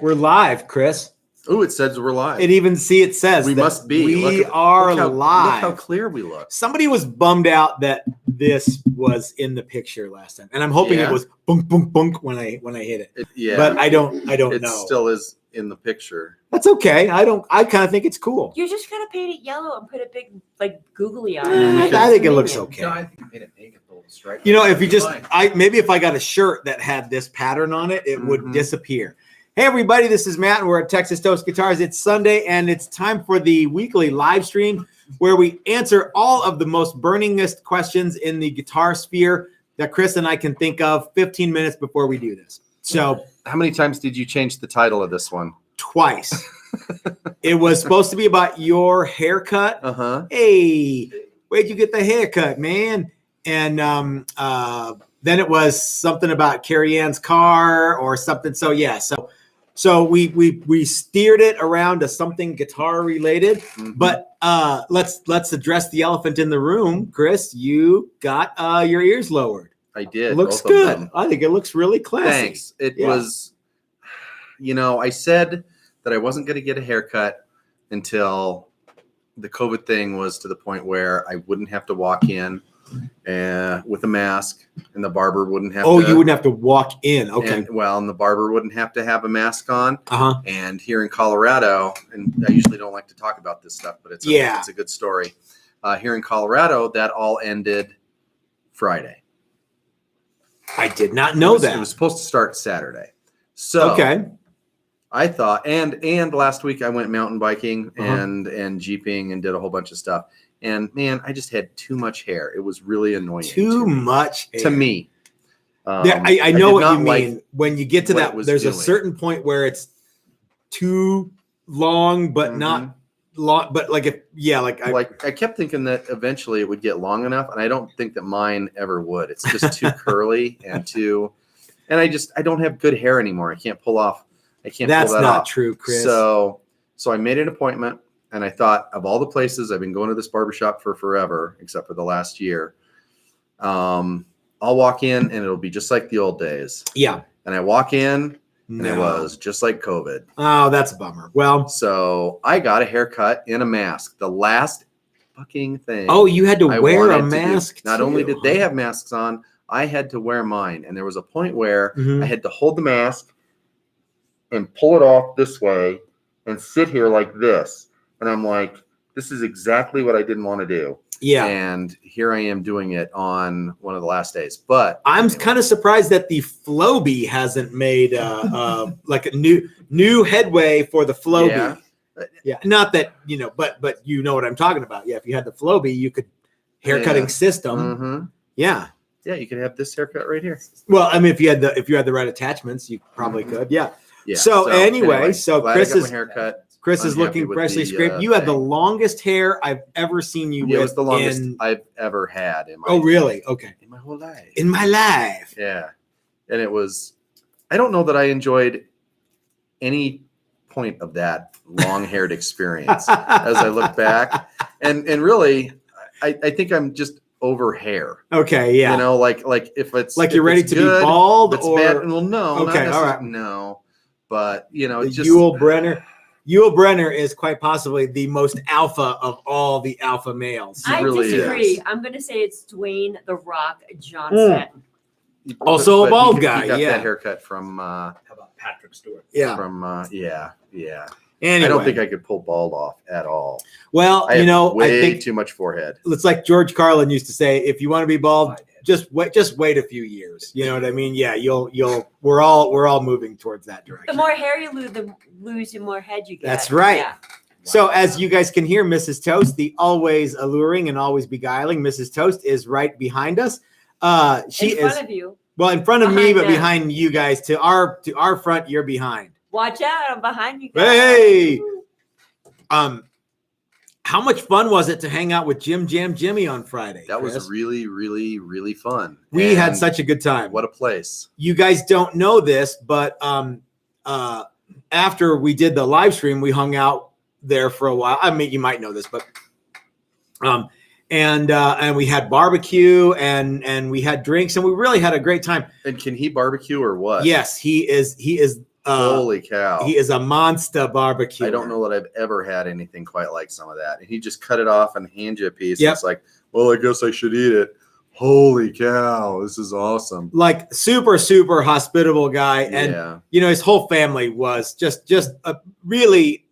We're live, Chris. Oh, it says we're live. It says we must be. We are live. Look how clear we look. Somebody was bummed out that this was in the picture last time, and I'm hoping it was bunk bunk bunk when I hit it. Yeah, but I don't know. It still is in the picture. That's okay. I kind of think it's cool. You just gotta paint it yellow and put a big googly on it. I think it looks okay. No, I think you made it naked though. Stripe. You know, if you just maybe if I got a shirt that had this pattern on it, it would disappear. Hey everybody, this is Matt and we're at Texas Toast Guitars. It's Sunday and it's time for the weekly live stream where we answer all of the most burningest questions in the guitar sphere that Chris and I can think of 15 minutes before we do this. So how many times did you change the title of this one? Twice. It was supposed to be about your haircut. Hey, where'd you get the haircut, man? And then it was something about Carrie Ann's car or something. So yeah, so we steered it around to something guitar related. But let's address the elephant in the room. Chris, you got your ears lowered. I did. It looks good. I think it looks really classy. Thanks. It was, I said that I wasn't going to get a haircut until the COVID thing was to the point where I wouldn't have to walk in with a mask, and the barber wouldn't have you wouldn't have to walk in. Okay. And the barber wouldn't have to have a mask on. And here in Colorado, and I usually don't like to talk about this stuff, but it's a good story. Here in Colorado, that all ended Friday. I did not know that. It was supposed to start Saturday. So I thought, and last week I went mountain biking and jeeping and did a whole bunch of stuff. And man, I just had too much hair. It was really annoying. Too much hair. To me. I know what you mean. When you get to that, there's a certain point where it's too long, but not long. But I kept thinking that eventually it would get long enough, and I don't think that mine ever would. It's just too curly and I don't have good hair anymore. I can't pull off. That's not true, Chris. So I made an appointment. And I thought, of all the places, I've been going to this barbershop for forever, except for the last year. I'll walk in and it'll be just like the old days. Yeah. And I walk in and it was just like COVID. Oh, that's a bummer. Well, so I got a haircut in a mask. The last fucking thing. Oh, you had to wear a mask. Not only did they have masks on, I had to wear mine. And there was a point where I had to hold the mask and pull it off this way and sit here like this. And I'm like, this is exactly what I didn't want to do. Yeah. And here I am doing it on one of the last days. But I'm kind of surprised that the Flowbee hasn't made like a new headway for the Flowbee. Yeah. Not that, but you know what I'm talking about. Yeah. If you had the Flowbee, you could haircutting system. Yeah. Yeah. You could have this haircut right here. Well, I mean, if you had the right attachments, you probably could. Yeah. Yeah. So anyway, Chris is looking freshly scraped. You had the longest hair I've ever seen you with. It was the longest I've ever had in my life. Really? Okay. In my whole life. In my life. Yeah. And it was, I don't know that I enjoyed any point of that long-haired experience as I look back. And really, I think I'm just over hair. Okay, yeah. Like if it's like you're ready to be bald or bad. Well, no. Okay, all right. No. But it's just Yul Brenner is quite possibly the most alpha of all the alpha males. I disagree. I'm going to say it's Dwayne "The Rock" Johnson. Also a bald guy. He got that haircut from. How about Patrick Stewart? Yeah. From yeah. Anyway. I don't think I could pull bald off at all. Well, I think too much forehead. It's like George Carlin used to say: if you want to be bald, just wait a few years. You know what I mean? Yeah, we're all moving towards that direction. The more hair you lose, the more head you get. That's right. Yeah. So as you guys can hear, Mrs. Toast, the always alluring and always beguiling Mrs. Toast, is right behind us. She in front of you. Well, in front of me, but behind you guys. To our front, you're behind. Watch out! I'm behind you guys. Hey. How much fun was it to hang out with Jim Jam Jimmy on Friday? That was really, really, really fun. We had such a good time. What a place. You guys don't know this, but after we did the live stream, we hung out there for a while. I mean, you might know this, but and we had barbecue and we had drinks and we really had a great time. And can he barbecue or what? Yes, he is Holy cow. He is a monster barbecue. I don't know that I've ever had anything quite like some of that. And he just cut it off and hand you a piece. Yep. And it's like, well, I guess I should eat it. Holy cow, this is awesome. Like super, super hospitable guy. And, his whole family was just a really,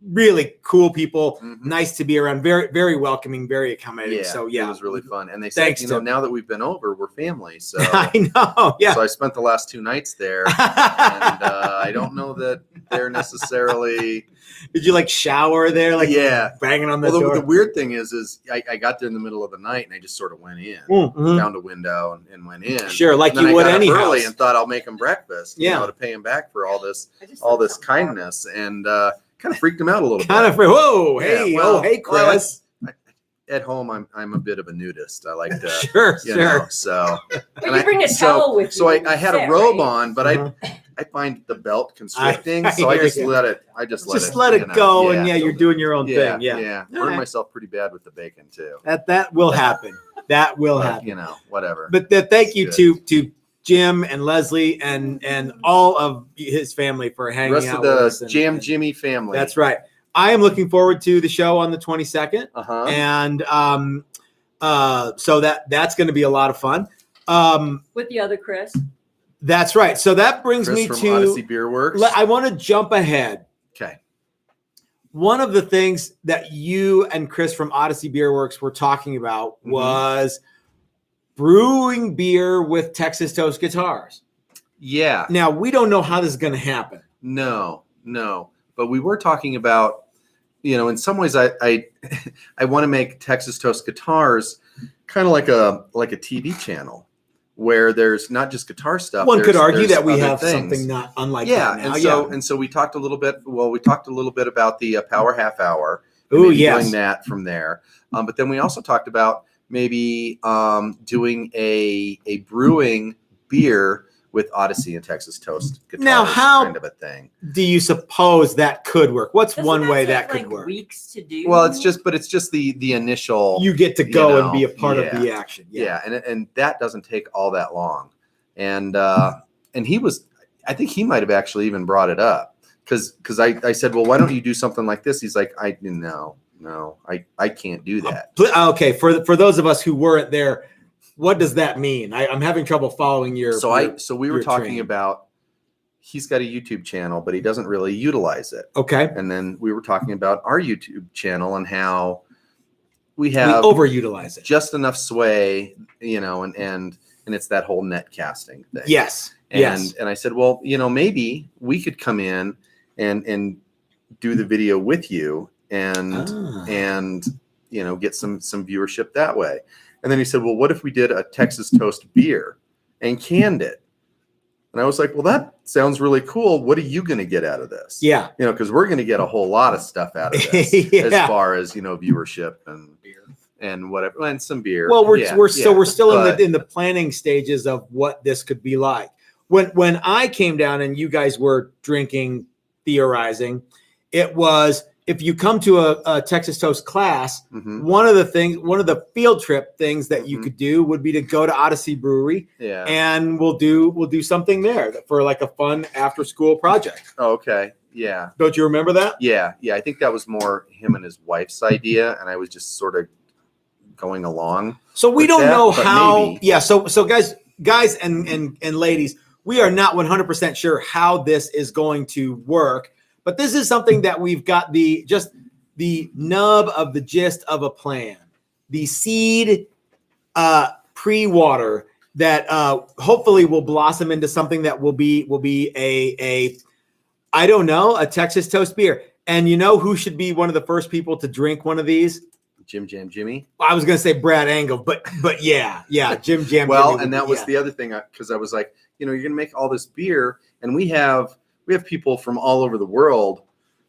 really cool people. Mm-hmm. Nice to be around. Very, very welcoming, very accommodating. Yeah, So, it was really fun. And they said, now that we've been over, we're family. So I know. Yeah. So I spent the last 2 nights there. And I don't know that they're necessarily. Did you shower there? Banging on the door? The weird thing is I got there in the middle of the night and I just sort of went in, found a window and went in. Sure, like you would any early house. And thought I'll make him breakfast, to pay him back for all this kindness, and kind of freaked him out a little bit. Whoa, hey, hey, Chris. At home, I'm a bit of a nudist. I like to, sure. So, but you bring a towel with you. So I had a robe on, but I find the belt constricting, so I just let it. I just let it go, and you're doing your own thing. Yeah. Burned myself pretty bad with the bacon too. That will happen. That will happen. Whatever. But thank you to Jim and Leslie and all of his family for hanging out with us. The rest of the Jam Jimmy family. That's right. I am looking forward to the show on the 22nd. And so that's going to be a lot of fun. With the other Chris. That's right. So that brings Chris me from to Odyssey Beer Works. I want to jump ahead. Okay. One of the things that you and Chris from Odyssey Beer Works were talking about was brewing beer with Texas Toast guitars. Yeah. Now, we don't know how this is going to happen. No. But we were talking about, in some ways I want to make Texas Toast guitars kind of like a TV channel where there's not just guitar stuff. One could argue that we have things. Something not unlike that now. And so we talked a little bit. Well, we talked a little bit about the Power Half Hour. Oh, yes. Doing that from there. But then we also talked about maybe doing a brewing beer with Odyssey and Texas Toast guitars, now, how kind of a thing. Do you suppose that could work? What's one way that could like work? Weeks to do. Well, it's just the initial. You get to go and be a part of the action. Yeah, and that doesn't take all that long. And he was, I think he might have actually even brought it up because I said, well, why don't you do something like this? He's like, I can't do that. Okay, for those of us who weren't there. What does that mean? I'm having trouble following your. So we were talking about. He's got a YouTube channel, but he doesn't really utilize it. Okay. And then we were talking about our YouTube channel and how we overutilize it, just enough sway, and it's that whole net casting thing. Yes. And I said, well, maybe we could come in and do the video with you and get some viewership that way. And then he said, well, what if we did a Texas Toast beer and canned it? And I was like, well, that sounds really cool. What are you going to get out of this? Yeah. Because we're going to get a whole lot of stuff out of this as far as, viewership and beer and whatever, and some beer. Well, we're still in the planning stages of what this could be like. When I came down and you guys were drinking, theorizing, it was, if you come to a Texas Toast class, one of the field trip things that you could do would be to go to Odyssey Brewery, and we'll do something there for like a fun after school project. Oh, okay, yeah. Don't you remember that? Yeah. I think that was more him and his wife's idea, and I was just sort of going along. So we don't know how. Maybe. Yeah. So guys and ladies, we are not 100% sure how this is going to work. But this is something that we've got the nub of the gist of a plan, the seed pre-water that hopefully will blossom into something that will be a a Texas Toast beer. And you know who should be one of the first people to drink one of these? Jim Jam Jimmy. I was going to say Brad Angle, but yeah, Jim Jam. Well, Jimmy and that was the other thing, because I was like, you're going to make all this beer, and we have people from all over the world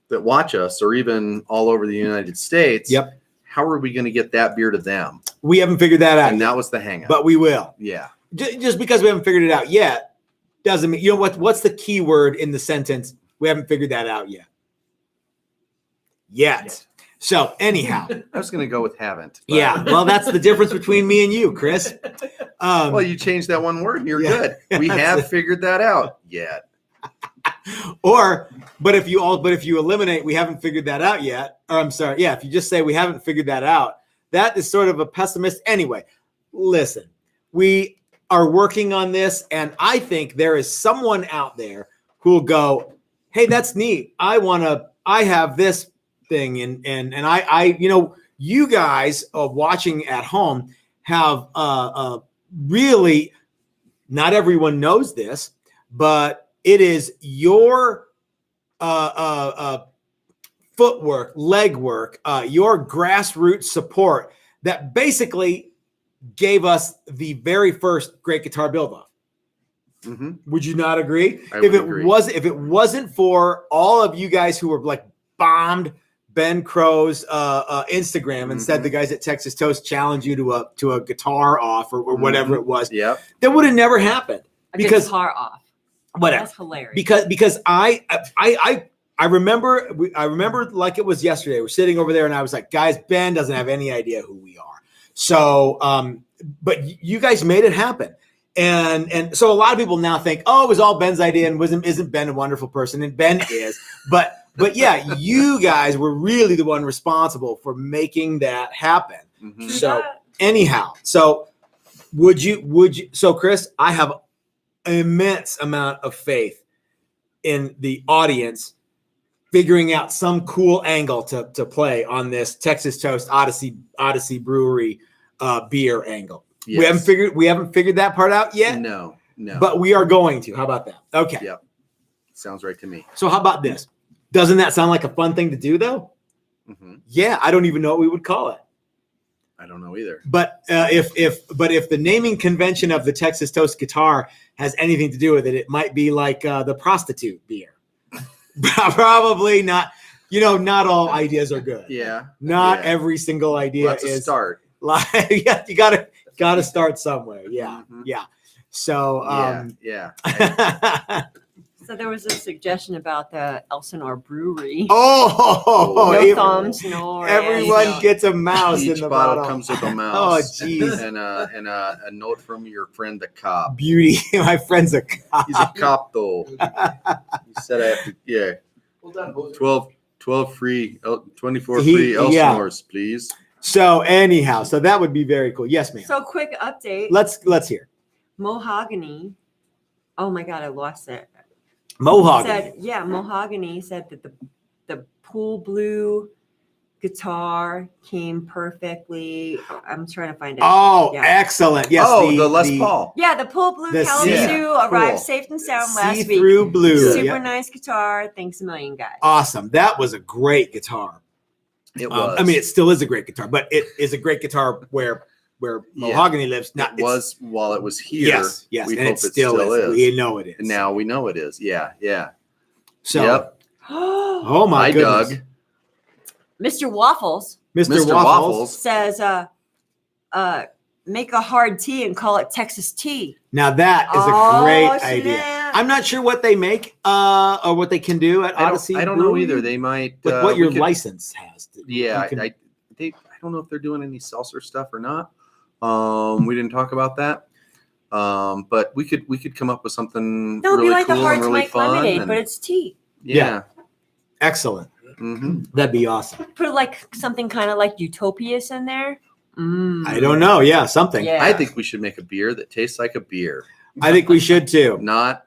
that watch us, or even all over the United States. Yep. How are we going to get that beer to them? We haven't figured that out. And that was the hang up. But we will. Yeah. Just because we haven't figured it out yet doesn't mean, what's the key word in the sentence? We haven't figured that out yet. Yet. So anyhow. I was going to go with haven't. But. Yeah. Well, that's the difference between me and you, Chris. Well, you changed that one word and you're good. We have figured that out yet. But if you eliminate, we haven't figured that out yet. Or I'm sorry, yeah. If you just say we haven't figured that out, that is sort of a pessimist. Anyway, listen, we are working on this, and I think there is someone out there who will go, "Hey, that's neat. I have this thing," and I you guys watching at home have really, not everyone knows this, but it is your footwork, legwork, your grassroots support that basically gave us the very first Great Guitar Build-Off. Mm-hmm. Would you not agree? I would agree. If it wasn't for all of you guys who were like bombed Ben Crow's Instagram and said the guys at Texas Toast challenged you to a guitar off or whatever it was, that would have never happened. Because guitar off. Whatever. That's hilarious. Because I remember like it was yesterday. We're sitting over there and I was like, guys, Ben doesn't have any idea who we are. So, but you guys made it happen. And so a lot of people now think, oh, it was all Ben's idea and isn't Ben a wonderful person? And Ben is, but yeah, you guys were really the one responsible for making that happen. Mm-hmm. So anyhow, so so Chris, I have an immense amount of faith in the audience figuring out some cool angle to play on this Texas Toast Odyssey Brewery beer angle. Yes. We haven't figured that part out yet. No. But we are going to. How about that? Okay. Yep. Sounds right to me. So how about this? Doesn't that sound like a fun thing to do though? Mm-hmm. Yeah, I don't even know what we would call it. I don't know either. But if the naming convention of the Texas Toast guitar has anything to do with it, it might be like the prostitute beer. Probably not. Not all ideas are good. Yeah. Not every single idea That's is a start. Like, yeah, you gotta start somewhere. Yeah. Mm-hmm. Yeah. So So there was a suggestion about the Elsinore Brewery. Oh, no thumbs, no. Everyone gets a mouse Each in the bottle bottle. comes with a Oh, mouse. geez. And a note from your friend the cop. Beauty. My friend's a cop. He's a cop though. He said I have to. Yeah. Well done, both. 12 free, 24 free Elsinores, please. So anyhow, so that would be very cool. Yes, ma'am. So quick update. Let's hear. Mahogany. Oh my God, I lost it. Mahogany. Mahogany said that the pool blue guitar came perfectly. I'm trying to find it. Oh, Yeah. Excellent. Yes. The Les Paul. Yeah, the pool blue The Kalamazoo arrived cool. safe and sound last week. See-through blue. Super Yeah. nice guitar. Thanks a million, guys. Awesome. That was a great guitar. It was. I mean, it still is a great guitar, but it is a great guitar where Mahogany lives. Not it was while it was here. Yes, We and hope it still is. We know it is. And now we know it is. Yeah. So, Yep. oh my Hi, goodness. Doug. Mr. Waffles Mr. Waffles. says, make a hard tea and call it Texas tea. Now that is a great snap. idea. I'm not sure what they make or what they can do at Odyssey. I don't know Brewery. either. They might. Like what your license has. Yeah, You can- I don't know if they're doing any seltzer stuff or not. We didn't talk about that. But we could come up with something No, it'd really be like cool the hard and to really make fun. lemonade, but it's tea. Yeah. Excellent. Mm-hmm. That'd be awesome. Put like something kind of like Utopias in there. I don't know. Yeah, something. Yeah. I think we should make a beer that tastes like a beer. I think we should too. Not.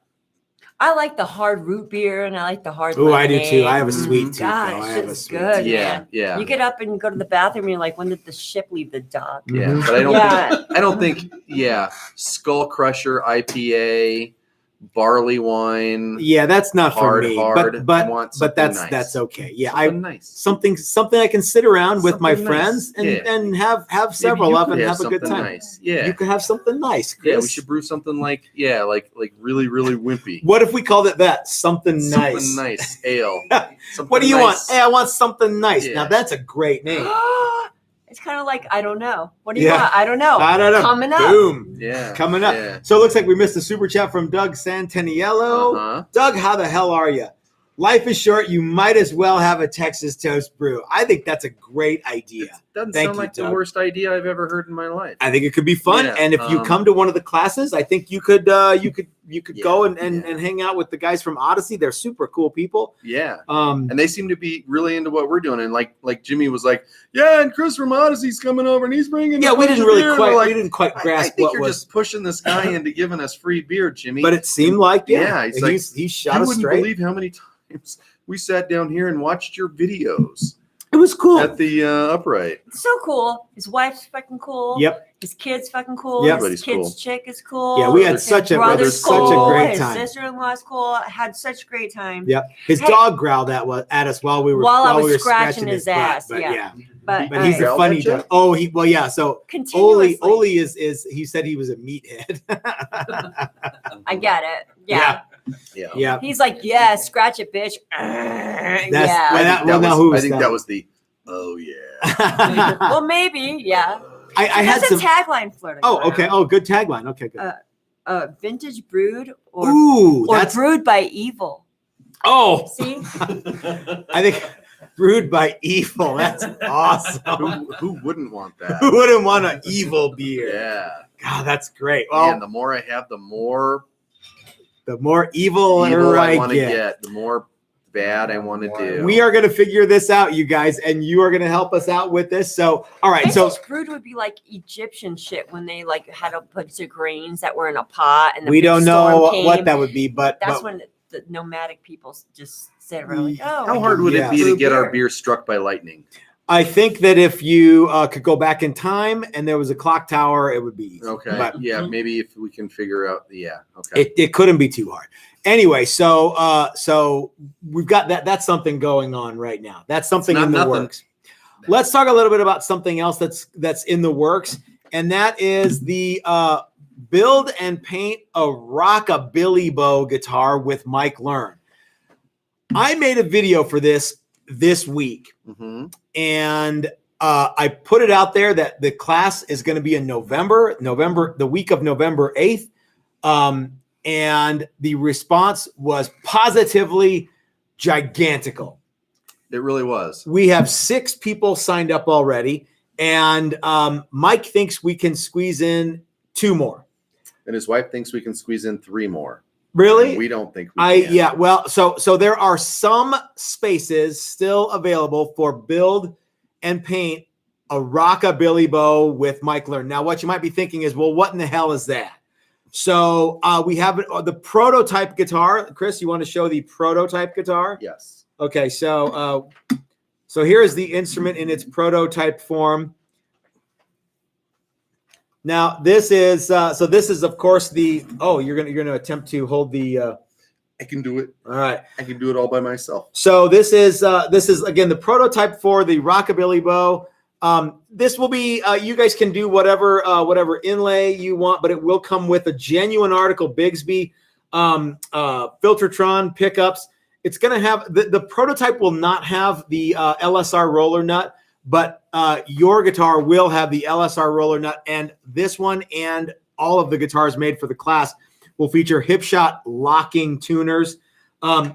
I like the hard root beer and I like the hard Oh, I do lemonade. too. I have a sweet tooth. God, though. I it's have a just sweet good. tooth. man. Yeah. You get up and go to the bathroom and you're like, when did the ship leave the dock? Yeah, Mhm. but I don't. Yeah. Think, I don't think. Yeah, Skull Crusher IPA, barley wine. Yeah, that's not Hard, for me. hard. I But want that's something nice. okay. Yeah, Something nice. something I can sit around with my Something nice. friends and, Yeah. and have Maybe several you of could and have a good something time. Nice. Yeah. You can have something nice, Chris. Yeah, we should brew something like really wimpy. What if we called it that? Something nice. Something nice ale. Something What do you nice. want? Hey, I want something nice. Yeah. Now that's a great name. It's kind of like, I don't know. What do you Yeah. want? I don't know. I don't know. Coming up. Boom. Yeah. Coming up. Yeah. So it looks like we missed a super chat from Doug Santaniello. Uh-huh. Doug, how the hell are you? Life is short. You might as well have a Texas Toast brew. I think that's a great idea. Doesn't Thank sound you, like the Doug. worst idea I've ever heard in my life. I think it could be fun. Yeah, And if you come to one of the classes, I think you could go and Yeah. hang out with the guys from Odyssey. They're super cool people. Yeah. And they seem to be really into what we're doing. And like Jimmy was like, yeah, and Chris from Odyssey's coming over and he's bringing. Yeah, we didn't quite I grasp think what you're was. just pushing this guy into giving us free beer, Jimmy. But it seemed like it's like, he shot you us wouldn't straight. believe how many times we sat down here and watched your videos It was cool. at the upright. So cool. His wife's fucking cool. Yep. His kid's fucking cool. Yep. His Everybody's kid's cool. chick is cool. Yeah, we had His such a brother's such a cool. great His time. sister-in-law's cool. Had such a great time. Yep. His Hey. dog growled at us while we were While I was we were scratching his butt, ass, But yeah. But But he's a Growled funny at you? dog. Oh, So continuously. Oli is he said he was a meathead. I get it. Yeah. Yeah. Yeah. He's like, yeah, scratch it, bitch. Yeah. I think that was the yeah. Well, maybe. Yeah. I had That's some. a tagline floating. Oh, around. okay. Oh, good tagline. Okay, good. Vintage brewed or Ooh, that's brewed by evil. oh. See? I think brewed by evil. That's awesome. Who wouldn't want that? Who wouldn't want an evil beer? Yeah. God, that's great. Well, And the more I have, the more the more evil evil I I want to get. get, the more bad I want to do. We are going to figure this out, you guys, and you are going to help us out with this. So, all right. So, Vintage brewed would be like Egyptian shit when they like had a bunch of grains that were in a pot and the we big don't storm know came. what that would be, but That's when the nomadic people just sit around like, oh, How hard would Yeah. it be to Brew get our beer. beer struck by lightning? I think that if you could go back in time and there was a clock tower, it would be easy. Okay. But Yeah, maybe if we can figure out. Yeah. Okay. it couldn't be too hard. Anyway, so we've got that. That's something going on right now. That's something not in the nothing. works. Let's talk a little bit about something else that's in the works, and that is the build and paint a Rockabilly bow guitar with Mike Learn. I made a video for this week, Mm-hmm. and I put it out there that the class is going to be in November, the week of November 8th. And the response was positively gigantical. It really was. We have 6 people signed up already, and Mike thinks we can squeeze in 2 more. And his wife thinks we can squeeze in 3 more. Really? We don't think we can. Yeah. Well, so there are some spaces still available for build and paint a Rockabilly bow with Mike Learn. Now, what you might be thinking is, well, what in the hell is that? So we have the prototype guitar. Chris, you want to show the prototype guitar? Yes. Okay. So here is the instrument in its prototype form. Now this is of course you're gonna attempt to hold the. I can do it. All right. I can do it all by myself. So this is again the prototype for the Rockabilly bow. This will be you guys can do whatever inlay you want, but it will come with a genuine article Bigsby Filtertron pickups. It's going to have the prototype will not have the LSR roller nut, but your guitar will have the LSR roller nut, and this one and all of the guitars made for the class will feature Hipshot locking tuners.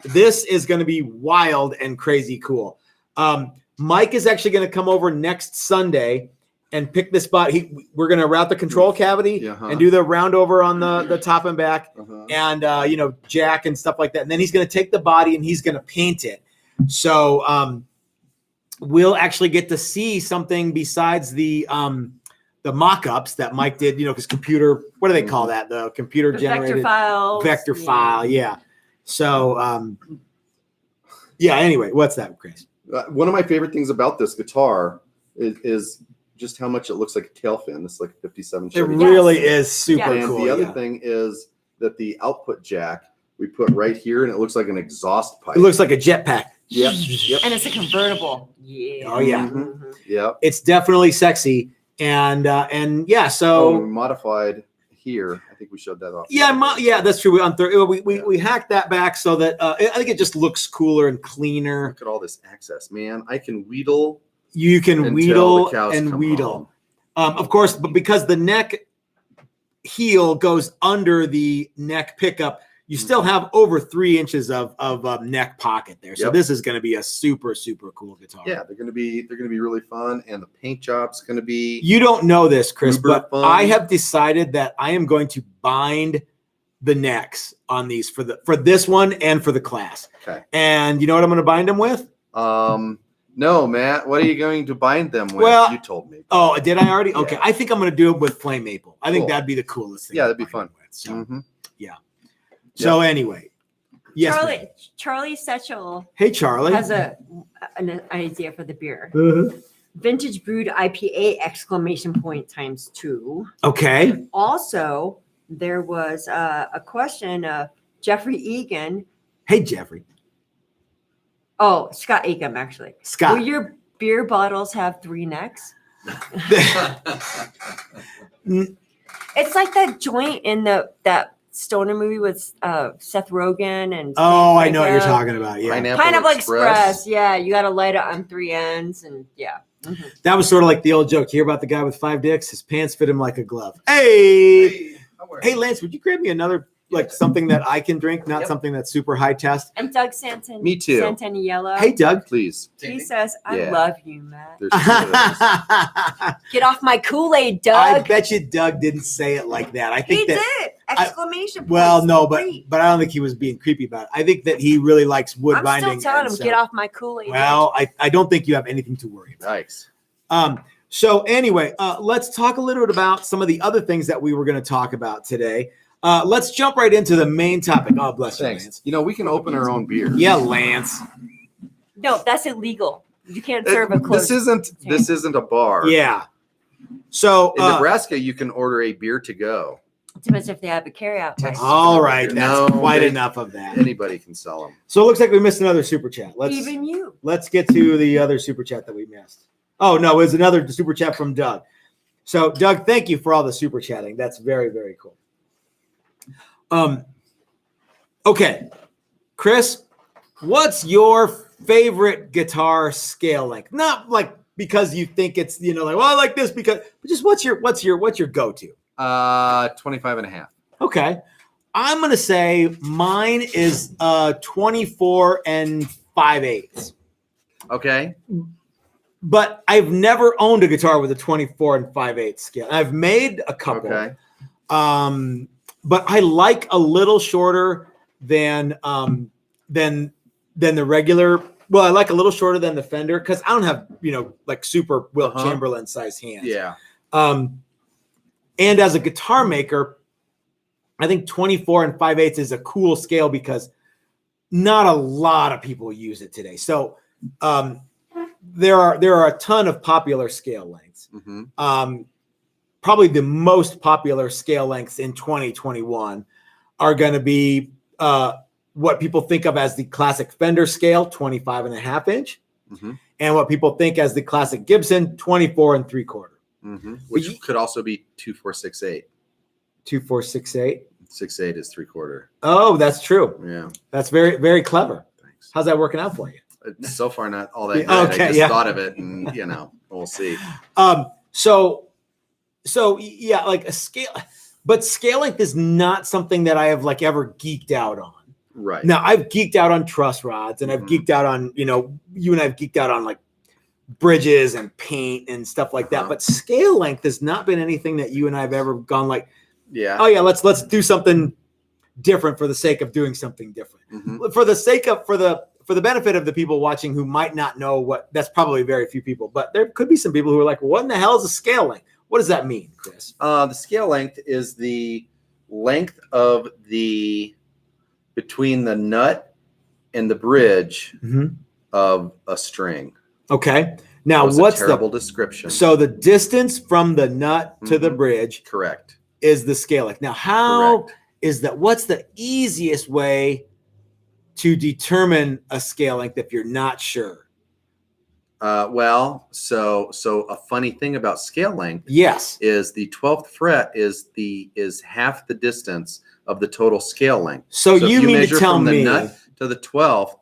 This is going to be wild and crazy cool. Mike is actually going to come over next Sunday and pick this spot. We're going to route the control cavity and do the round over on the top and back and, jack and stuff like that. And then he's going to take the body and he's going to paint it. So we'll actually get to see something besides the mock-ups that Mike did, because computer, what do they call that? The computer generated vector file. Yeah. So, anyway, what's that, Chris? One of my favorite things about this guitar is just how much it looks like a tail fin. It's like a 57 It Chevy. really is super And cool. the other thing is that the output jack we put right here, and it looks like an exhaust pipe. It looks like a jetpack. Yep. And it's a convertible. Yeah. Oh, yeah. Mhm. Yep. It's definitely sexy. And yeah, so we modified here. I think we showed that off. yeah, that's true. We hacked that back so that I think it just looks cooler and cleaner. Look at all this access, man. I can wheedle. You can Until wheedle the cows and come wheedle. home. Of course, but because the neck heel goes under the neck pickup, you still have over 3 inches of neck pocket there. So this is going to be a super, super cool guitar. Yeah, they're gonna be really fun, and the paint job's gonna be. You don't know this, Chris, Uber but fun. I have decided that I am going to bind the necks on these for this one and for the class. Okay. And you know what I'm going to bind them with? No, Matt. What are you going to bind them with? Well, you told me. Oh, did I already? Okay. Yeah. I think I'm going to do it with flame maple. I think Cool. that'd be the coolest thing. Yeah, to that'd be bind fun. them with. So, Mhm. yeah. So anyway, yes. ma'am. Charlie Setchell Hey, Charlie. has an idea for the beer. Uh-huh. Vintage brewed IPA exclamation point times 2. Okay. Also, there was a question of Jeffrey Egan. Hey, Jeffrey. Oh, Scott Acom, actually. Scott. Will your beer bottles have 3 necks? It's like that joint in that stoner movie with Seth Rogen and. Oh, I James know what you're Franco. talking about. Yeah. Pineapple Express. Yeah, you got to light it on 3 ends, and yeah. Mm-hmm. That was sort of like the old joke. You hear about the guy with 5 dicks? His pants fit him like a glove. Hey, Lance, would you grab me another, like something that I can drink, not something that's super high test? And Doug Santan. Me too. Santaniello. Hey, Doug. Please. He says, "I Yeah. love you, Matt. There's 2 of those. Get off my Kool-Aid, I Doug." bet you Doug didn't say it like that. I think He that. did. Exclamation point. Well, no, but Great. I don't think he was being creepy about it. I think that he really likes wood I'm binding. still telling and him, so- get off my Kool-Aid. Well, I don't think you have anything to worry about. Nice. So anyway, let's talk a little bit about some of the other things that we were going to talk about today. Let's jump right into the main topic. Oh, bless you, Thanks. Lance. You know, we can open our own beer. Yeah, Lance. No, that's illegal. You can't serve a closed. This isn't a bar. Yeah. So In Nebraska, you can order a beer to go. Depends if they have a carryout. license. all right, that's No, quite they- enough of that. Anybody can sell them. So it looks like we missed another super chat. Even you. Let's get to the other super chat that we missed. Oh, no, it was another super chat from Doug. So, Doug, thank you for all the super chatting. That's very, very cool. Okay, Chris, what's your favorite guitar scale length? Not like because you think it's, like, well, I like this because, but just what's your go-to? 25 and a half. Okay. I'm going to say mine is 24 and 5/8. Okay. But I've never owned a guitar with a 24 and 5/8 scale. I've made a couple. Okay. But I like a little shorter than the regular. Well, I like a little shorter than the Fender because I don't have, like super Wilt Chamberlain size hands. Yeah. And as a guitar maker, I think 24 and 5/8 is a cool scale because not a lot of people use it today. So there are a ton of popular scale lengths. Mm-hmm. Probably the most popular scale lengths in 2021 are going to be what people think of as the classic Fender scale, 25 and a half inch, Mm-hmm. and what people think as the classic Gibson, 24 and 3/4. Mm-hmm. Which could also be 2468. 2468. 6/8 is 3/4. Oh, that's true. Yeah. That's very, very clever. Thanks. How's that working out for you? So far, not all that good. Okay, I just yeah. thought of it, and we'll see. So yeah, like a scale, but scale length is not something that I have like ever geeked out on. Right. Now I've geeked out on truss rods, and I've geeked out on, you and I've geeked out on like bridges and paint and stuff like that. But scale length has not been anything that you and I have ever gone like, Yeah. oh yeah, let's do something different for the sake of doing something different. Mm-hmm. For the benefit of the people watching who might not know that's probably very few people, but there could be some people who are like, what in the hell is a scale length? What does that mean, Chris? The scale length is the length of between the nut and the bridge of a string. Okay. Now, That was what's a terrible description? So the distance from the nut to the bridge Correct. is the scale length. Now, how Correct. is that? What's the easiest way to determine a scale length if you're not sure? So a funny thing about scale length Yes. is the 12th fret is half the distance of the total scale length. So if you mean to measure tell from me? the nut to the 12th?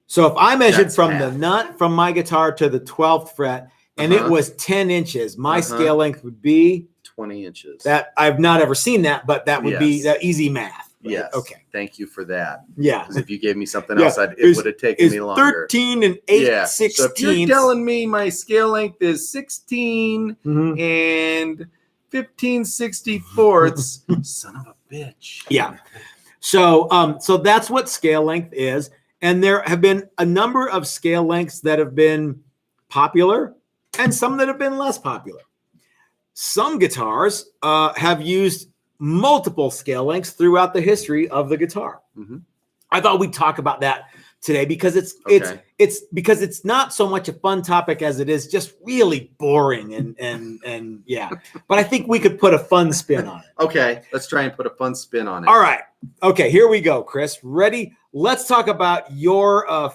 So if I measured That's from half. the nut from my guitar to the 12th fret and it was 10 inches, my scale length would be 20 inches. that. I've not ever seen that, but that would be Yes. that easy math. Right? Yes. Okay. Thank you for that. Yeah. Because if you gave me something Yeah, else, it is- would have taken Is me longer. 13 and 8 Yeah. So if 16. you're telling me my scale length is 16 Mhm. and 15/64, son of a bitch. Yeah. So so that's what scale length is. And there have been a number of scale lengths that have been popular and some that have been less popular. Some guitars have used multiple scale lengths throughout the history of the guitar. Mm-hmm. I thought we'd talk about that today because it's because it's not so much a fun topic as it is just really boring and yeah. But I think we could put a fun spin on it. Okay, let's try and put a fun spin on it. All right. Okay, here we go, Chris. Ready? Let's talk about your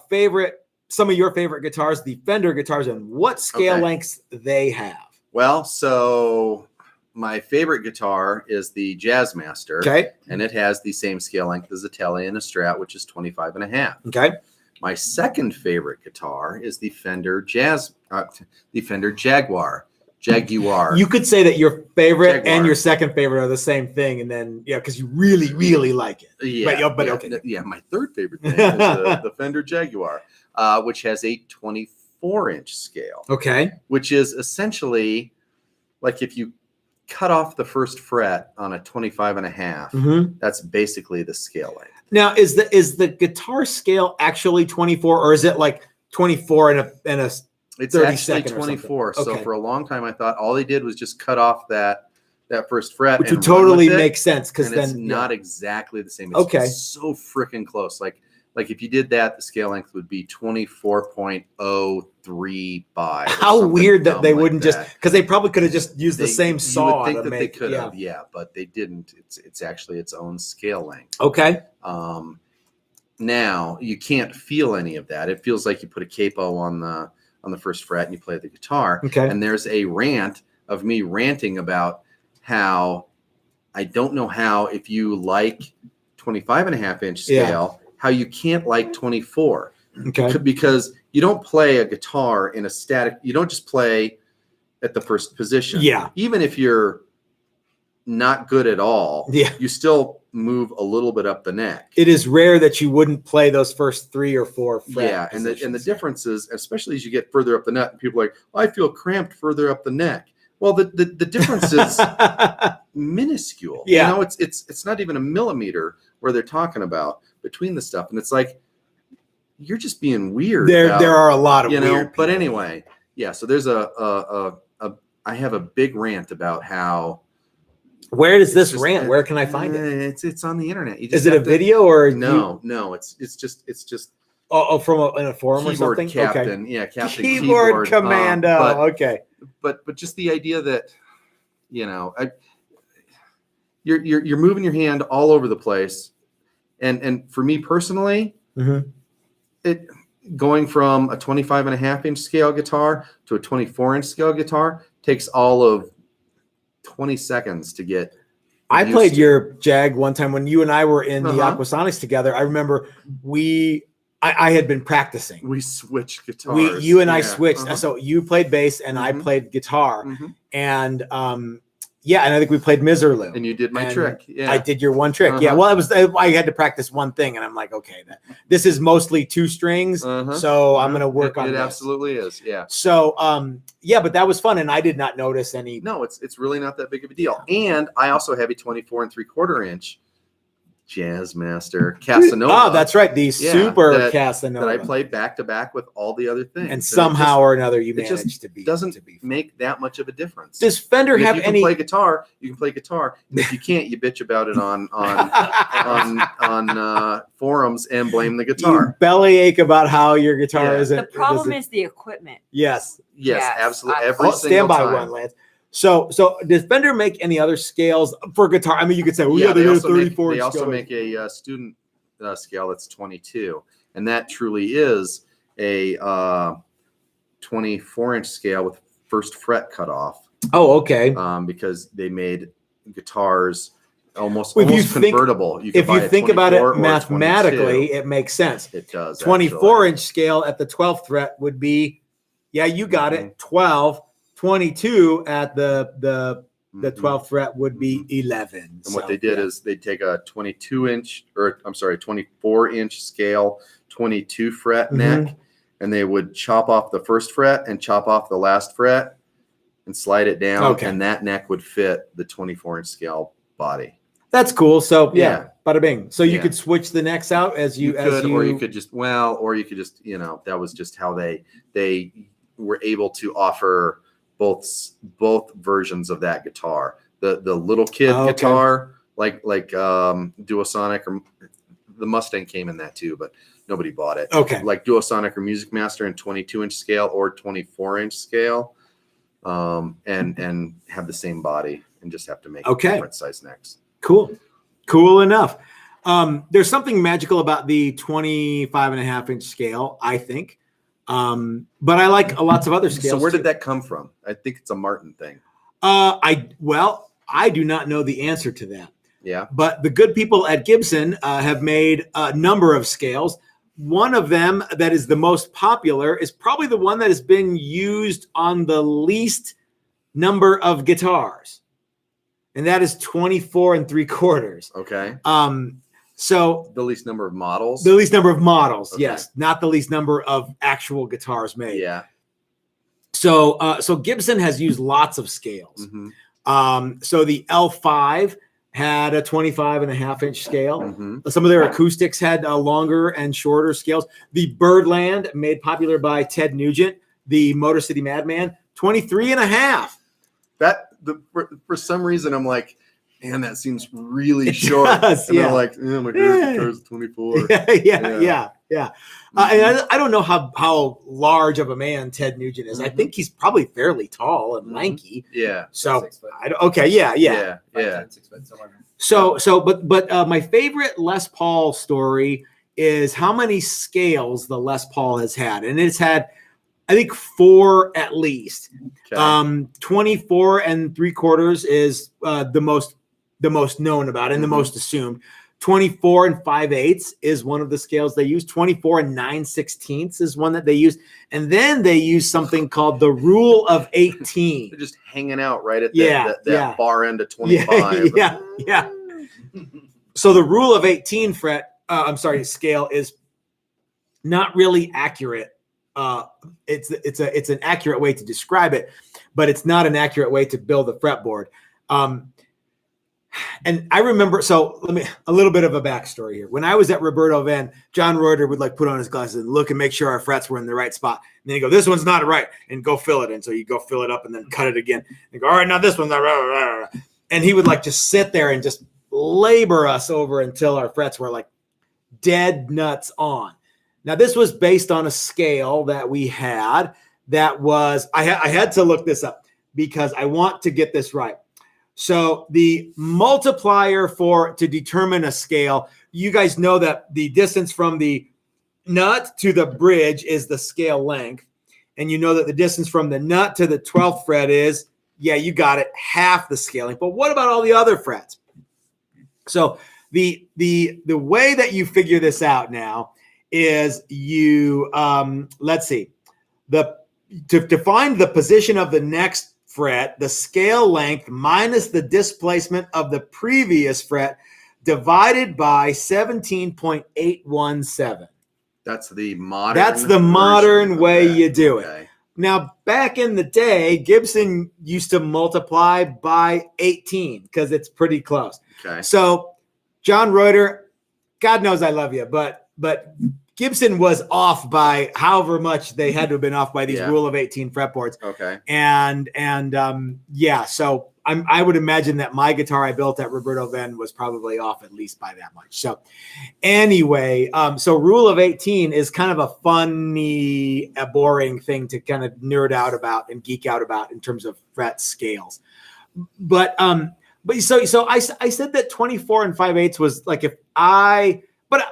some of your favorite guitars, the Fender guitars, and what scale lengths they have. Well, so my favorite guitar is the Jazzmaster. Okay. And it has the same scale length as a tele and a Strat, which is 25.5. Okay. My second favorite guitar is the Fender Jaguar. You could say that your favorite Jaguar. and your second favorite are the same thing, and then because you really, really like it. Yeah, but okay. Yeah, my third favorite thing is the Fender Jaguar, which has a 24-inch scale. Okay. Which is essentially like if you cut off the first fret on a 25.5, that's basically the scale length. Now, is the guitar scale actually 24, or is it like 24 and a It's 30 actually second or 24. something? So for a long time, I thought all they did was just cut off that first fret, which and would totally run with it, make sense because and then it's not exactly the same. It's Okay. so freaking close. Like if you did that, the scale length would be 24.035. How weird that they wouldn't just that. because they probably could have just used the same saw. You would think to that make, they could have, yeah, but they didn't. It's actually its own scale length. Okay. Now you can't feel any of that. It feels like you put a capo on the first fret and you play the guitar. Okay. And there's a rant of me ranting about how I don't know how if you like 25.5-inch scale, how you can't like 24. Okay. Because you don't play a guitar in a static. You don't just play at the first position. Yeah. Even if you're not good at all, you still move a little bit up the neck. It is rare that you wouldn't play those first 3 or 4 fret. Yeah, and the difference is, especially as you get further up the neck, people are like, I feel cramped further up the neck. Well, the difference is minuscule. Yeah. You know, it's not even a millimeter where they're talking about between the stuff, and it's like you're just being weird. There are a lot of weird people. But anyway, yeah. So there's I have a big rant about how. Where does this rant? Where can I find it? It's on the internet. You just is it a video or no? It's just from in a forum or something? Captain, okay. yeah, Captain Keyboard Commando. Okay. But just the idea that you're moving your hand all over the place, and for me personally, it going from a 25.5-inch scale guitar to a 24-inch scale guitar takes all of 20 seconds to get. I played your Jag one time when you and I were in the Aquasonics together. I remember I had been practicing. We switched guitars. You and I switched. So you played bass and I played guitar. And and I think we played Miserloo. And you did my trick. Yeah. I did your one trick. Yeah. Well, I had to practice one thing, and I'm like, okay, this is mostly 2 strings, so I'm gonna work on it. It absolutely is. Yeah. So but that was fun, and I did not notice any. No, it's really not that big of a deal. And I also have a 24.75-inch Jazzmaster Casanova. Oh, that's right, the super Casanova that I play back to back with all the other things. And somehow or another, you managed to be. Doesn't make that much of a difference. Does Fender have any? You can play guitar. And if you can't, you bitch about it on forums and blame the guitar. You bellyache about how your guitar isn't. The problem is the equipment. Yes, absolutely. Every single stand by time. one, Lance. So does Fender make any other scales for guitar? I mean, you could say, they also got a 34. They also make a student scale that's 22, and that truly is a 24-inch scale with first fret cut off. Oh, okay. Because they made guitars almost convertible. If you think about it mathematically, 22. it makes sense. It does. 24-inch scale at the 12th fret would be, you got it, 12. 22 at the 12th fret would be 11. And what they did is they take a 24-inch scale, 22 fret neck, and they would chop off the first fret and chop off the last fret and slide it down, and that neck would fit the 24-inch scale body. That's cool. So Yeah. bada bing. So you Yeah. could switch the necks out as you or you could just that was just how they were able to offer both versions of that guitar. The little kid guitar, like Duosonic, or the Mustang came in that too, but nobody bought it. Okay. Like Duosonic or Music Master in 22-inch scale or 24-inch scale, and have the same body and just have to make different size necks. Cool enough. There's something magical about the 25.5-inch scale, I think. But I like lots of other scales. So where did that come from? I think it's a Martin thing. I do not know the answer to that. Yeah. But the good people at Gibson have made a number of scales. One of them that is the most popular is probably the one that has been used on the least number of guitars. And that is 24 3/4. Okay. So the least number of models. The least number of models, okay. Yes, not the least number of actual guitars made. Yeah. So Gibson has used lots of scales. Mm-hmm. So the L5 had a 25.5-inch scale. Mm-hmm. Some of their acoustics had longer and shorter scales. The Birdland, made popular by Ted Nugent, the Motor City Madman, 23.5. For some reason, I'm like, man, that seems really short. Does, and yeah. I'm like, my guitar's 24. Yeah. Mm-hmm. And I don't know how large of a man Ted Nugent is. Mm-hmm. I think he's probably fairly tall and lanky. Yeah. So 6 foot. Yeah. 6 foot, somewhere. But my favorite Les Paul story is how many scales the Les Paul has had, and it's had, I think, 4 at least. Okay. 24 3/4 is the most known about and the Mm-hmm. most assumed. 24 5/8 is one of the scales they use. 24 9/16 is one that they use, and then they use something called the rule of 18. They're just hanging out right at that far end of 25. Yeah. So the rule of 18 scale is not really accurate. It's an accurate way to describe it, but it's not an accurate way to build a fretboard. And I remember, a little bit of a backstory here. When I was at Roberto Venn, John Reuter would put on his glasses and look and make sure our frets were in the right spot. And then he'd go, this one's not right, and go fill it in. So you go fill it up and then cut it again. And go, all right, now this one's not right. And he would just sit there and just labor us over until our frets were dead nuts on. Now, this was based on a scale that we had that was, I had to look this up because I want to get this right. So the multiplier to determine a scale, you guys know that the distance from the nut to the bridge is the scale length. And you know that the distance from the nut to the 12th fret is, you got it, half the scale length. But what about all the other frets? So the way that you figure this out now is you, let's see, to find the position of the next fret, the scale length minus the displacement of the previous fret divided by 17.817. That's the modern. That's the modern way you do okay. it. Now, back in the day, Gibson used to multiply by 18 because it's pretty close. Okay. So, John Reuter, God knows I love you, but Gibson was off by however much they had to have been off by these rule of 18 fretboards. Okay. So I would imagine that my guitar I built at Roberto Venn was probably off at least by that much. So anyway, so rule of 18 is kind of a funny, boring thing to kind of nerd out about and geek out about in terms of fret scales. But I said that 24 5/8 was But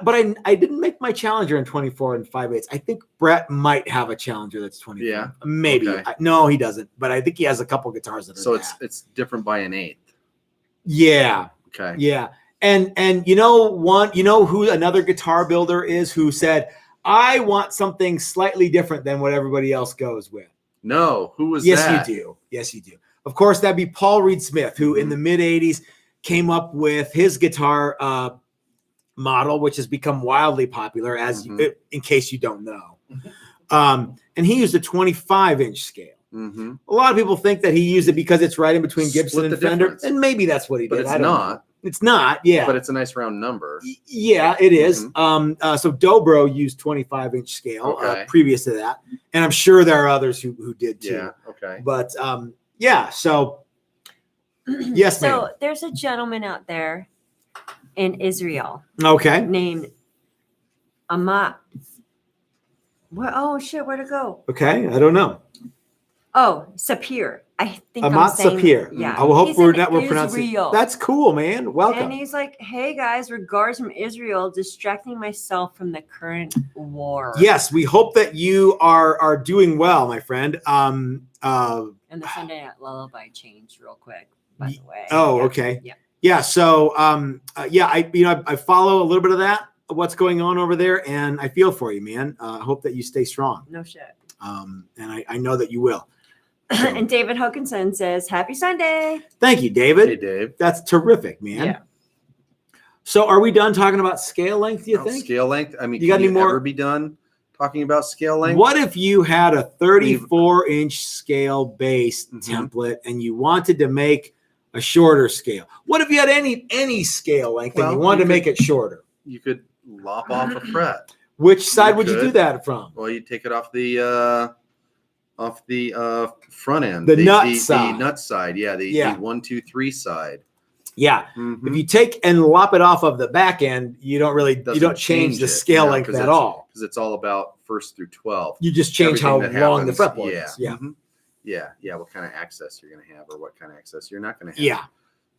I didn't make my Challenger in 24 5/8. I think Brett might have a Challenger that's 24. Yeah. Maybe. Okay. No, he doesn't. But I think he has a couple guitars that are So that. it's different by an eighth. Yeah. Okay. Yeah. And you know who another guitar builder is who said, I want something slightly different than what everybody else goes with. No, who was Yes, that? you do. Of course, that'd be Paul Reed Smith, who in the mid 80s came up with his guitar model, which has become wildly popular, in case you don't know. And he used a 25-inch scale. Mm-hmm. A lot of people think that he used it because it's right in between Gibson and Fender, and maybe that's what he did. But it's not. It's not, yeah. but it's a nice round number. Yeah, it is. So Dobro used 25-inch scale Okay. previous to that, and I'm sure there are others who did too. Yeah. Okay. But yeah, so yes, So ma'am. there's a gentleman out there in Israel Okay. named Amat. Where? Oh shit! Where'd it go? Okay. I don't know. Oh, Sapir. I think Amat I'm saying Sapir. Yeah. I will hope He's we're in pronouncing. Israel. That's cool, man. Welcome. And he's like, "Hey guys, regards from Israel, distracting myself from the current war." Yes, we hope that you are doing well, my friend. And the Sunday Night Lullaby changed real quick, by the way. Oh, Yeah. okay. Yeah. Yeah. So, yeah, I follow a little bit of that, what's going on over there, and I feel for you, man. I hope that you stay strong. No shit. And I know that you will. So, And David Hokinson says, "Happy Sunday." thank you, David. Hey, Dave. That's terrific, man. Yeah. So, are we done talking about scale length? Do you think? Scale length? I mean, You got can any you more- ever be done talking about scale length? What if you had a 34-inch scale base Mhm. template and you wanted to make a shorter scale? What if you had any scale length and Well, you wanted you to make it shorter? You could lop off a fret. Which side would you could. do that from? Well, you take it off the front end, The nut side. the nut side. Yeah, the 1, 2, 3 side. Yeah. Mhm. If you take and lop it off of the back end, you don't Doesn't change the it, scale length at all. because it's all about 1st through 12. You just change how Everything that long the happens, fretboard yeah. is. Yeah. Mhm. Yeah. What kind of access you're going to have, or what kind of access you're not going to have. Yeah.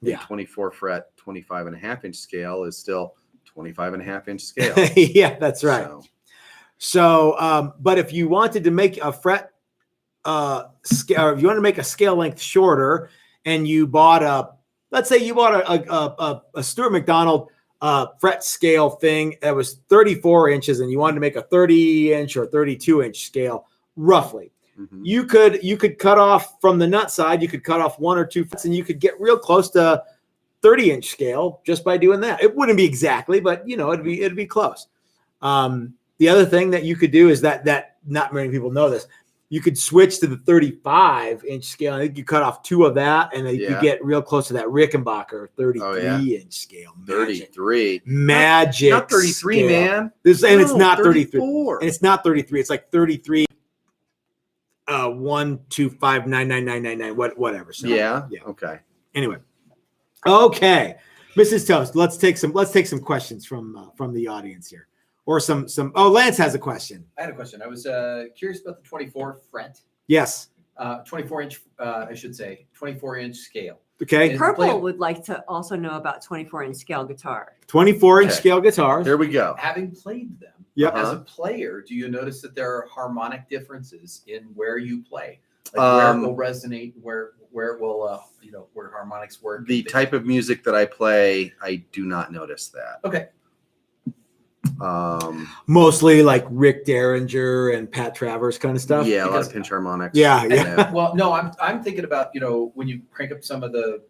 The Yeah. 24 fret, 25.5-inch scale is still 25.5-inch scale. Yeah, that's right. So, but if you wanted to make a fret scale, or if you want to make a scale length shorter, and you bought let's say you bought a Stuart McDonald fret scale thing that was 34 inches, and you wanted to make a 30-inch or 32-inch scale, roughly. Mhm. You could cut off from the nut side. You could cut off 1 or 2 frets, and you could get real close to 30-inch scale just by doing that. It wouldn't be exactly, but it'd be close. The other thing that you could do is that not many people know this. You could switch to the 35-inch scale. I think you cut off 2 of that, and then you get real close to that Rickenbacker 33-inch scale. Magic. 33. Magic. Not 33, scale. man. It's not 33. 34. And it's not 33. It's like 33. 1 2 5 9 9 9 9 9 whatever. So, Yeah. Okay. Anyway. Okay, Mrs. Toast. Let's take some questions from the audience here, or some. Oh, Lance has a question. I had a question. I was curious about the 24 fret, Yes. 24-inch, I should say, 24-inch scale. Okay. And- Purple play- would like to also know about 24-inch scale guitar. 24-inch Okay. scale guitars. Here we go. Having played them, Yep. as a player, do you notice that there are harmonic differences in where you play? Like where it will resonate, where it will, where harmonics work? The type of music that I play, I do not notice that. Okay. Mostly like Rick Derringer and Pat Travers kind of stuff. Yeah, a lot Because- of pinch harmonics. Yeah. Well, no, I'm thinking about when you crank up some of the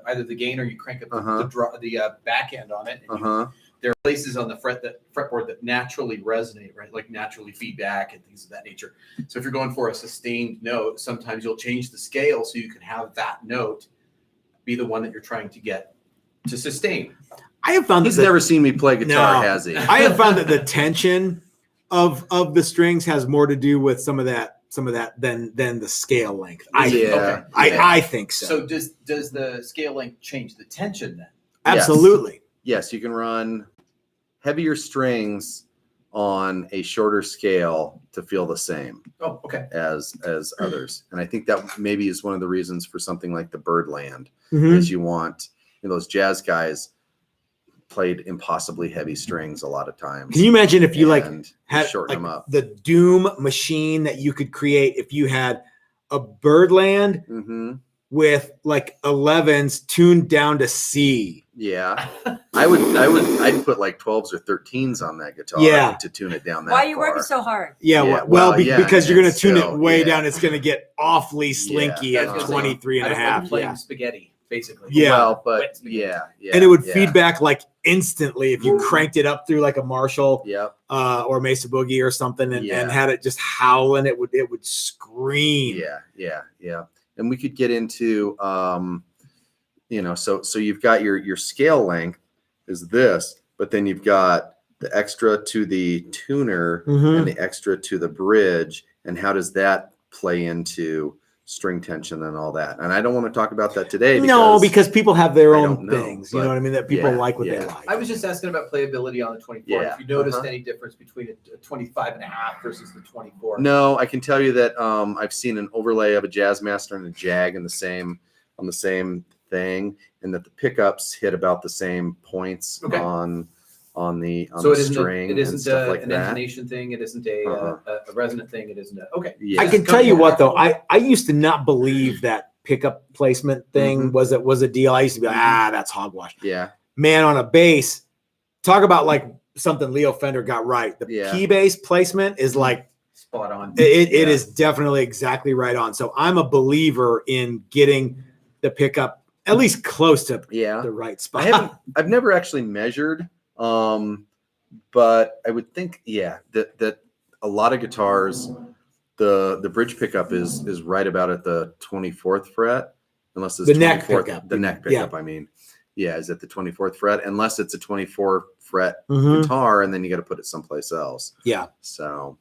either the gain or you crank up the back end on it. And there are places on the fretboard that naturally resonate, right? Like naturally feedback and things of that nature. So if you're going for a sustained note, sometimes you'll change the scale so you can have that note be the one that you're trying to get to sustain. I have found He's that never seen me play guitar, No. has he? I have found that the tension of the strings has more to do with some of that than the scale length. I think so. So does the scale length change the tension then? Absolutely. Yes, you can run heavier strings on a shorter scale to feel the same Oh, okay. as others. And I think that maybe is one of the reasons for something like the Birdland Mhm. is you want those jazz guys played impossibly heavy strings a lot of times. Can you imagine if you had shorten them up? the Doom machine that you could create if you had a Birdland Mm-hmm. with like 11s tuned down to C? Yeah, I'd put like 12s or 13s on that guitar to tune it down that Why are you far. working so hard? Yeah, Yeah, because you're going to tune still, it way down. It's going to get awfully slinky I at was gonna say, 23 and a I was half. like playing Yeah. spaghetti, basically. Yeah. Well, but Wet spaghetti. yeah, And it would yeah. feedback like instantly if you cranked it up through like a Marshall Yep. or Mesa Boogie or something and Yeah. had it just howling. It would scream. Yeah. And we could get into so you've got your scale length is this, but then you've got the extra to the tuner and the extra to the bridge, and how does that play into string tension and all that? And I don't want to talk about that today. Because people have their own know, things. You know what I mean? That people like what they like. I was just asking about playability on the 24. Yeah. If you noticed any difference between a 25 and a half versus the 24. No, I can tell you that I've seen an overlay of a Jazzmaster and a Jag on the same thing, and that the pickups hit about the same points on the string. It isn't and stuff like an that. intonation thing. It isn't a resonant thing. It isn't Yeah. I can tell you what though, I used to not believe that pickup placement thing was a deal. I used to be like, that's hogwash. Yeah. Man, on a bass, talk about like something Leo Fender got right. The P bass placement is like spot on. It is definitely exactly right on. So I'm a believer in getting the pickup at least close to the right spot. I've never actually measured, but I would think that a lot of guitars, the bridge pickup is right about at the 24th fret, unless it's the neck pickup. The neck pickup, I mean. Yeah, is at the 24th fret, unless it's a 24 fret guitar, and then you got to put it someplace else. Yeah. So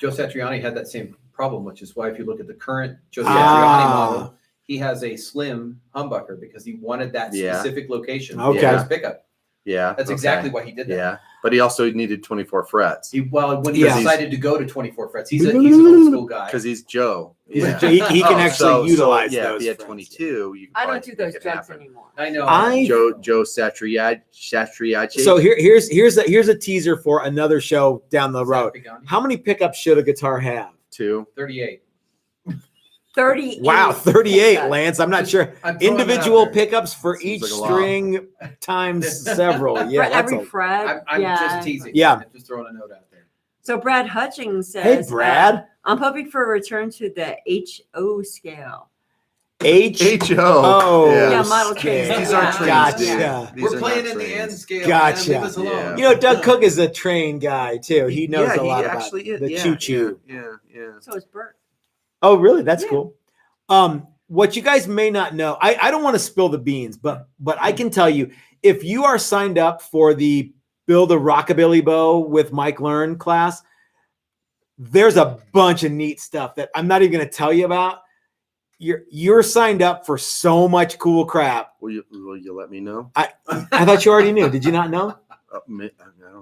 Joe Satriani had that same problem, which is why if you look at the current Joe Satriani model, he has a slim humbucker because he wanted that specific location for his pickup. Yeah. That's exactly why he did that. Yeah. But he also needed 24 frets. When he decided to go to 24 frets, he's an old school guy. Because he's Joe. Yeah. He can actually utilize those. If he had 22, you I don't do those drugs anymore. I know. Joe Satriani. So here's a teaser for another show down the road. How many pickups should a guitar have? 2. 38. 38. Wow, 38, Lance. I'm not sure. Individual pickups for each like string times several. Yeah, for every fret. I'm just teasing. Yeah. I'm just throwing a note out there. So Brad Hutchings says, "Hey, Brad, I'm hoping for a return to the HO scale." HO. Yeah, model trains. These are trains. Gotcha. We're playing in the end scale. Gotcha. Man. Leave us alone. You know, Doug Cook is a train guy too. He knows a lot about the choo-choo. Yeah. So is Bert. Oh, really? That's cool. What you guys may not know, I don't want to spill the beans, but I can tell you, if you are signed up for the Build a Rockabilly Bow with Mike Learn class, there's a bunch of neat stuff that I'm not even going to tell you about. You're signed up for so much cool crap. Will you let me know? I thought you already knew. Did you not know?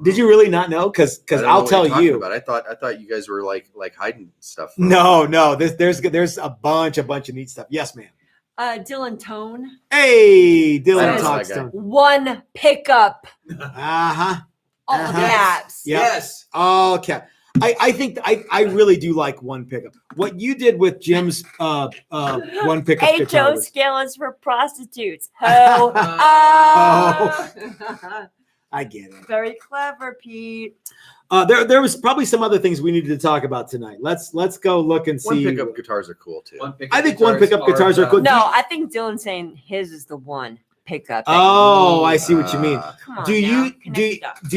Did you really not know? Because I'll tell you. I thought you guys were like hiding stuff. No. There's a bunch of neat stuff. Yes, ma'am. Dylan Tone. Hey, Dylan talks to him. One pickup. All caps. Yep. Yes. All caps. I think I really do like one pickup. What you did with Jim's one pickup guitar. HO scale is for prostitutes. Ho. I get it. Very clever, Pete. There was probably some other things we needed to talk about tonight. Let's go look and see. One pickup guitars are cool too. I think one pickup guitars are cool. No, I think Dylan's saying his is the one pickup. Oh, I see what you mean. Come on do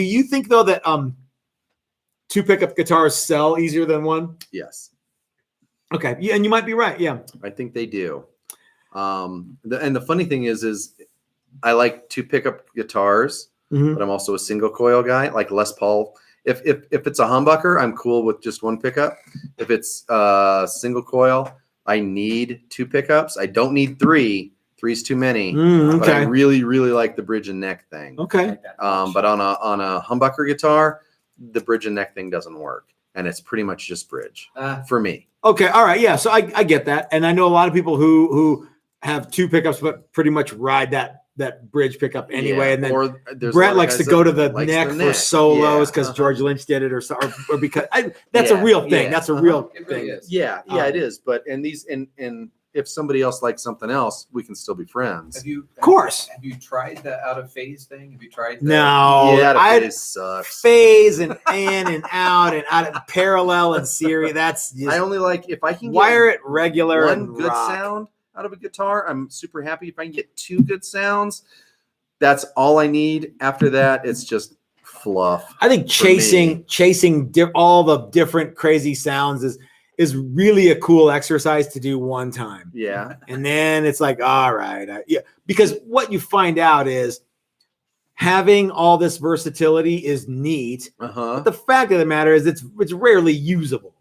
you think though that two pickup guitars sell easier than one? Yes. Okay. Yeah, and you might be right. Yeah. I think they do. And the funny thing is I like two pickup guitars, but I'm also a single coil guy, like Les Paul. If it's a humbucker, I'm cool with just one pickup. If it's single coil, I need two pickups. I don't need three. Three's too many. But I really, really like the bridge and neck thing. Okay. But on a humbucker guitar, the bridge and neck thing doesn't work, and it's pretty much just bridge for me. Okay. All right. Yeah. So I get that, and I know a lot of people who have two pickups, but pretty much ride that bridge pickup anyway. And then Brett likes to go to the neck for solos because George Lynch did it, or because that's a real thing. That's a real It thing. really is. Yeah, it is. But and if somebody else likes something else, we can still be friends. Of course. Have you tried the out of phase thing? Have you tried? No. Yeah, phase sucks. Phase and in and out of parallel and series. That's just, I only like if I can wire it regular. One and good rock. sound out of a guitar. I'm super happy if I can get two good sounds. That's all I need. After that, it's just fluff. I think chasing all the different crazy sounds is is really a cool exercise to do one time. Yeah. And then it's like, all right. Because what you find out is having all this versatility is neat. But the fact of the matter is it's rarely usable.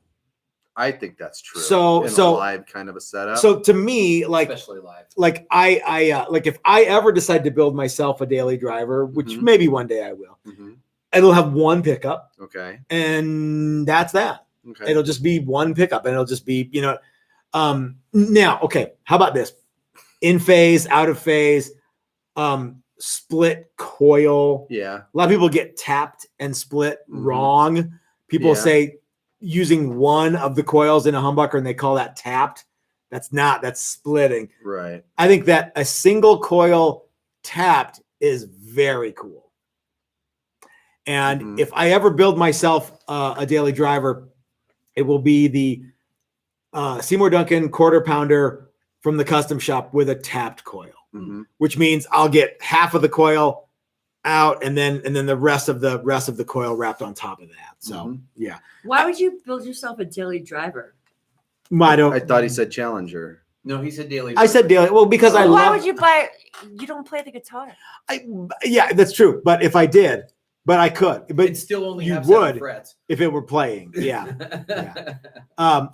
I think that's true. So in a live kind of a setup. So to me, like, especially live. Like I like if I ever decide to build myself a daily driver, which maybe one day I will, it'll have one pickup. Okay. And that's that. Okay. It'll just be one pickup, and it'll just be, now, okay, how about this? In phase, out of phase, split coil. Yeah. A lot of people get tapped and split wrong. People say using one of the coils in a humbucker and they call that tapped. That's splitting. Right. I think that a single coil tapped is very cool. And if I ever build myself a daily driver, it will be the Seymour Duncan quarter pounder from the custom shop with a tapped coil, which means I'll get half of the coil out and then the rest of the coil wrapped on top of that. So yeah. Why would you build yourself a daily driver? I thought he said Challenger. No, he said daily. I said daily. Well, because why would you buy? You don't play the guitar. Yeah, that's true. But if I did, but I could. But it'd still only you have 7 would frets. if it were playing. Yeah.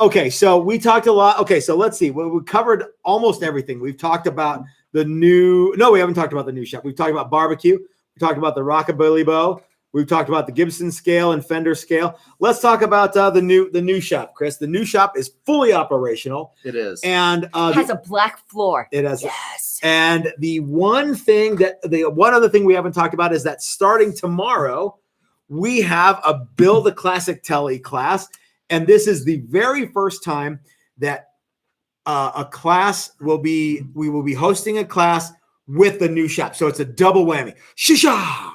Okay, so we talked a lot. Okay, so let's see. We covered almost everything. We've talked about the new. No, we haven't talked about the new shop. We've talked about barbecue. We talked about the Rockabilly bow. We've talked about the Gibson scale and Fender scale. Let's talk about the new shop, Chris. The new shop is fully operational. It is, and it has a black floor. It has. Yes. And the one other thing we haven't talked about is that starting tomorrow, we have a Build a Classic Tele class, and this is the very first time that we will be hosting a class with the new shop. So it's a double whammy. Shisha!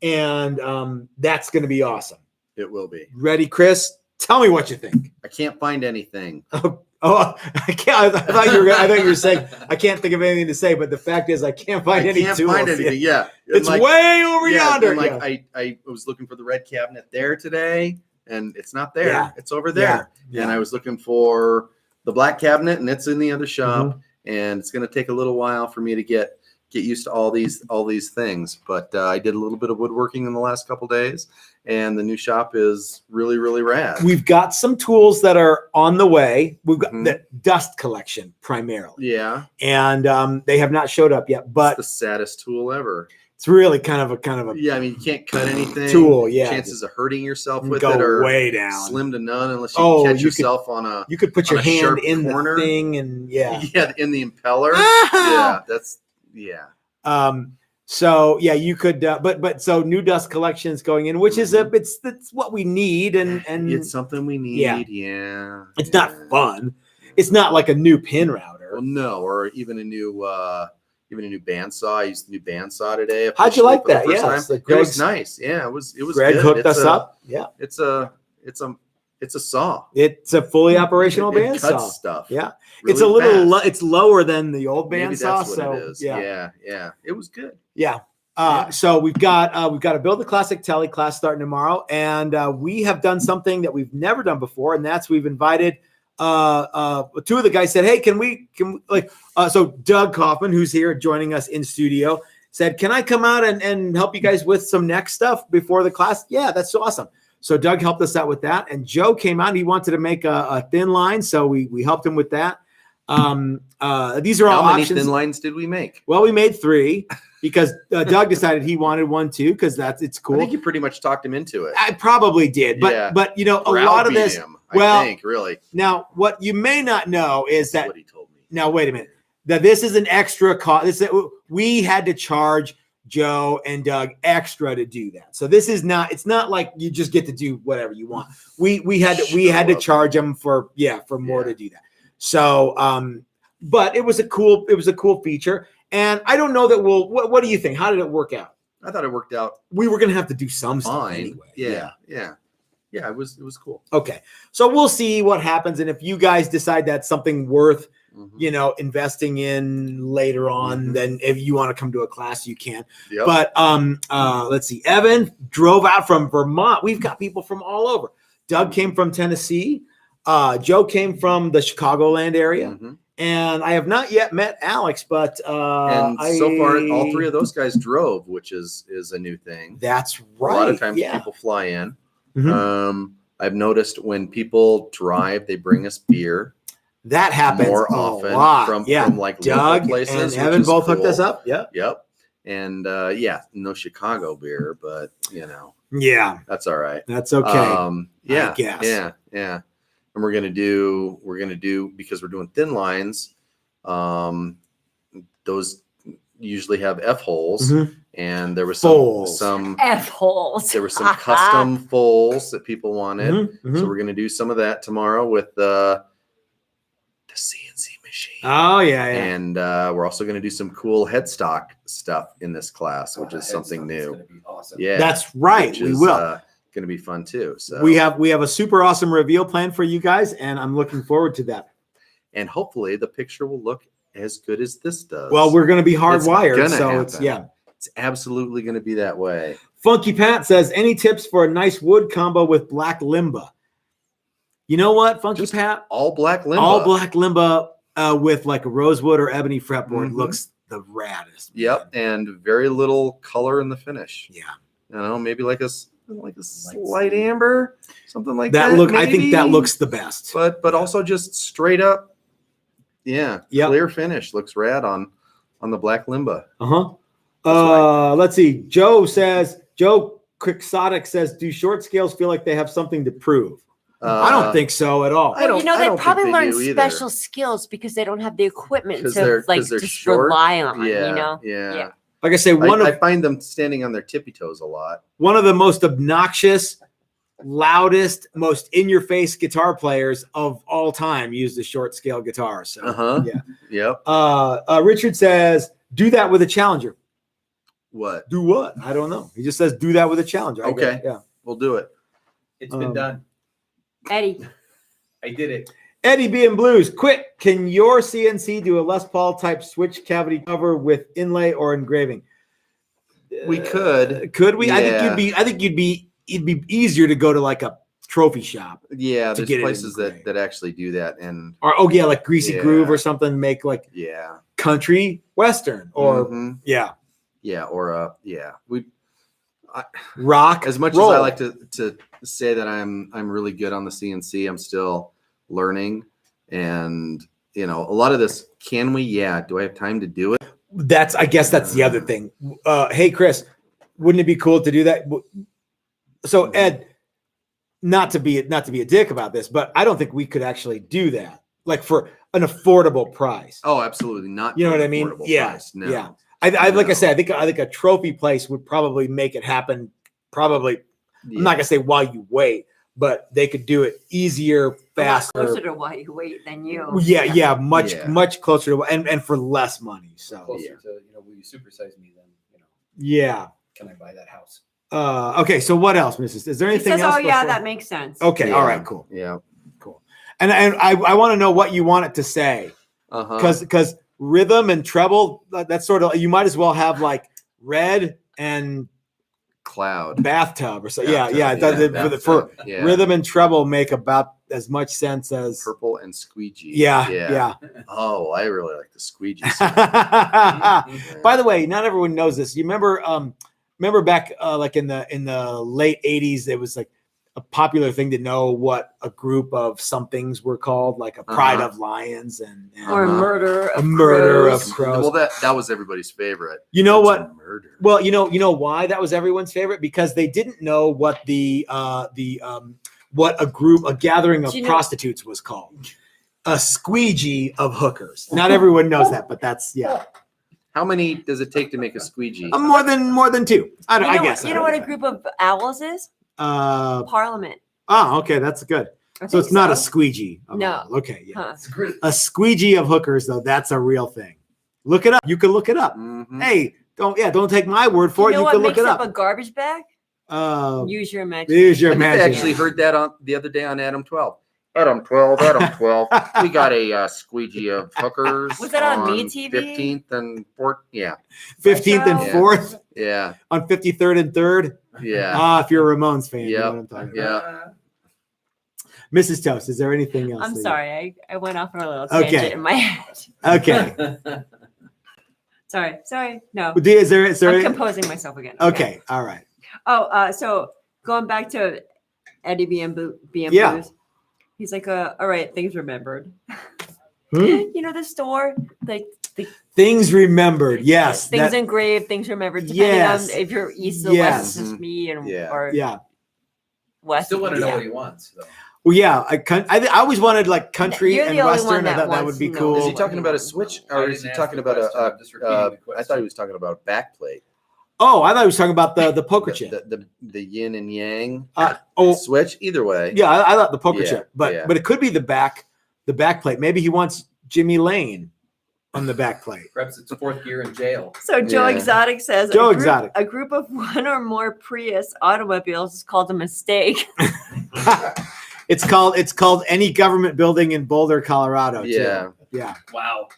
And that's going to be awesome. It will be. Ready, Chris? Tell me what you think. I can't find anything. I can't. I thought you were saying I can't think of anything to say, but the fact is I can't find any tools. Find anything. Yeah, it's like, way over yonder. I was looking for the red cabinet there today, and it's not there. Yeah. It's over there. Yeah. And I was looking for the black cabinet, and it's in the other shop. And it's going to take a little while for me to get used to all these things. But I did a little bit of woodworking in the last couple days, and the new shop is really, really rad. We've got some tools that are on the way. We've got the dust collection primarily. Yeah. And they have not showed up yet, but it's the saddest tool ever. It's really kind of a yeah. I mean, you can't cut anything. Tool. Yeah. Chances of hurting yourself with go it are way down, slim to none, unless you catch yourself on a. You could put your hand in corner. The thing, and yeah, in the impeller. Yeah, that's So yeah, you could, but so new dust collection is going in, which is it's what we need, and it's something we need. Yeah. It's not fun. It's not like a new pin router. Well, no, or even a new bandsaw. I used the new bandsaw today. How'd you like that? Yeah, it was nice. Yeah, it was. Greg good. hooked us up. Yeah, it's a saw. It's a fully operational bandsaw. Cuts stuff. Yeah, really it's a little. It's lower than the old bandsaw. Maybe that's what so it is. Yeah, it was good. Yeah. So we've got a Build a Classic Tele class starting tomorrow, and we have done something that we've never done before, and that's we've invited. Two of the guys said, "Hey, can we so Doug Kaufman, who's here joining us in studio, said, "Can I come out and help you guys with some neck stuff before the class?" Yeah, that's awesome. So Doug helped us out with that, and Joe came out. He wanted to make a thin line, so we helped him with that. These are all How many options. thin lines did we make? Well, we made 3 because Doug decided he wanted 1 too because it's cool. I think you pretty much talked him into it. I probably did, but a lot of this. I think really. Now, what you may not know is that. What he told me. Now, wait a minute. That this is an extra cost. We had to charge Joe and Doug extra to do that. So this is not. It's not like you just get to do whatever you want. We had to charge them for more to do that. So, but it was a cool feature, and I don't know that what do you think? How did it work out? I thought it worked out. We were going to have to do some fine. Stuff anyway. Yeah, it was cool. Okay. So we'll see what happens. And if you guys decide that's something worth, investing in later on, then if you want to come to a class, you can. Yep. But let's see. Evan drove out from Vermont. We've got people from all over. Doug came from Tennessee. Joe came from the Chicagoland area. Mm-hmm. And I have not yet met Alex, but and so far, all three of those guys drove, which is a new thing. That's right. A lot of times people fly in. Mm-hmm. I've noticed when people drive, they bring us beer. That happens more often from like Doug local places. And Evan both hooked us up. Yep. And no Chicago beer, but yeah, that's all right. That's okay. I guess. Yeah. And we're gonna do because we're doing thin lines. Those usually have F holes, and there was some F holes. There were some custom fulls that people wanted, so we're gonna do some of that tomorrow with the CNC machine. Oh yeah. And we're also gonna do some cool headstock stuff in this class, which is something new. Gonna be awesome. Yeah, that's right. We will. Going to be fun too. So we have a super awesome reveal plan for you guys, and I'm looking forward to that. And hopefully the picture will look as good as this does. Well, we're going to be hardwired, so it's absolutely going to be that way. Funky Pat says, any tips for a nice wood combo with black limba? You know what, Funky Pat? All black limba. All black limba with like a rosewood or ebony fretboard looks the raddest. Yep, and very little color in the finish. Yeah, maybe like a slight amber, something like that. I think that looks the best. But also just straight up, clear finish looks rad on the black limba. Let's see. Joe Quixotic says, do short scales feel like they have something to prove? I don't think so at all. They probably learn special skills because they don't have the equipment to just short. Rely on. Yeah. Like I say, I find them standing on their tippy toes a lot. One of the most obnoxious, loudest, most in-your-face guitar players of all time used a short scale guitar. So Richard says, do that with a Challenger. What? Do what? I don't know. He just says, do that with a Challenger. Okay. Yeah. We'll do it. It's been done. Eddie. I did it. Eddie B and Blues, quick! Can your CNC do a Les Paul type switch cavity cover with inlay or engraving? We could. Could we? Yeah. I think it'd be easier to go to like a trophy shop. Yeah, there's places that actually do that, and like Greasy Groove or something. Make like country western or rock. As much as I like to say that I'm really good on the CNC, I'm still learning, and a lot of this, can we? Yeah. Do I have time to do it? I guess that's the other thing. Hey, Chris, wouldn't it be cool to do that? So Ed, not to be a dick about this, but I don't think we could actually do that, like for an affordable price. Oh, absolutely not. You know what I mean? Price. No. Yeah. Like I said, I think a trophy place would probably make it happen. Probably, I'm not gonna say while you wait, but they could do it easier, faster, closer to while you wait than you. Much closer to and for less money. So closer to will you supersize me then? Yeah. Can I buy that house? Okay. So what else, Mrs.? Is there anything else? Oh yeah, that makes sense. Okay. All right. Cool. Yeah. Cool. And I want to know what you want it to say, because rhythm and treble, that's sort of, you might as well have like red and cloud bathtub or so. For rhythm and treble make about as much sense as purple and squeegee. Yeah. Oh, I really like the squeegee. By the way, not everyone knows this. You remember back like in the late 80s, it was like a popular thing to know what a group of somethings were called, like a Pride of Lions or a murder of crows. Well, that was everybody's favorite. You know what? Murder. Well, you know why that was everyone's favorite? Because they didn't know what what a gathering of prostitutes was called. A squeegee of hookers. Not everyone knows that, but that's How many does it take to make a squeegee? More than two. I guess. You know what a group of owls is? Parliament. Oh, okay, that's good. So it's not a squeegee. No. Okay, yeah. A squeegee of hookers, though, that's a real thing. Look it up. You can look it up. Mm-hmm. Hey, don't take my word for it. You can look it up. A garbage bag? Use your imagination. Use your imagination. I actually heard that the other day on Adam 12. Adam 12. We got a squeegee of hookers. Was that on Me TV? 15th and 4th. Yeah. 15th and 4th. Yeah. On 53rd and 3rd. Yeah. If you're a Ramones fan, you know what I'm talking about. Mrs. Toast, is there anything else? I'm that you- sorry. I went off on a little Okay. tangent in my head. Okay. Sorry. No. Is there I'm composing myself again. Okay. All right. Oh, so going back to Eddie BM Yeah. Blues, he's like, all right, things remembered. Hmm? You know the store, like the Things remembered. Yes. things that- engraved, things remembered. Depending Yes. on if you're east or Yes. west, is me and Yeah. or yeah. west. Still want to know yeah. what he wants. Though. Well, yeah. I always wanted like country You're the and only western. one I that thought that wants would be to know. cool. Is he Well, talking about a switch, I or didn't is he ask talking the about question, I'm just repeating the I question. thought he was talking about a backplate. Oh, I thought he was talking about the poker chip. The yin and yang Oh, switch. Either way. yeah. I thought the poker Yeah, chip, but yeah. it could be the back plate. Maybe he wants Jimmy Lane on the back plate. Perhaps it's fourth gear in jail. So Joe Yeah. Exotic says Joe a group, Exotic. a group of one or more Prius automobiles is called a mistake. It's called any government building in Boulder, Colorado. too. Yeah. Yeah. Wow.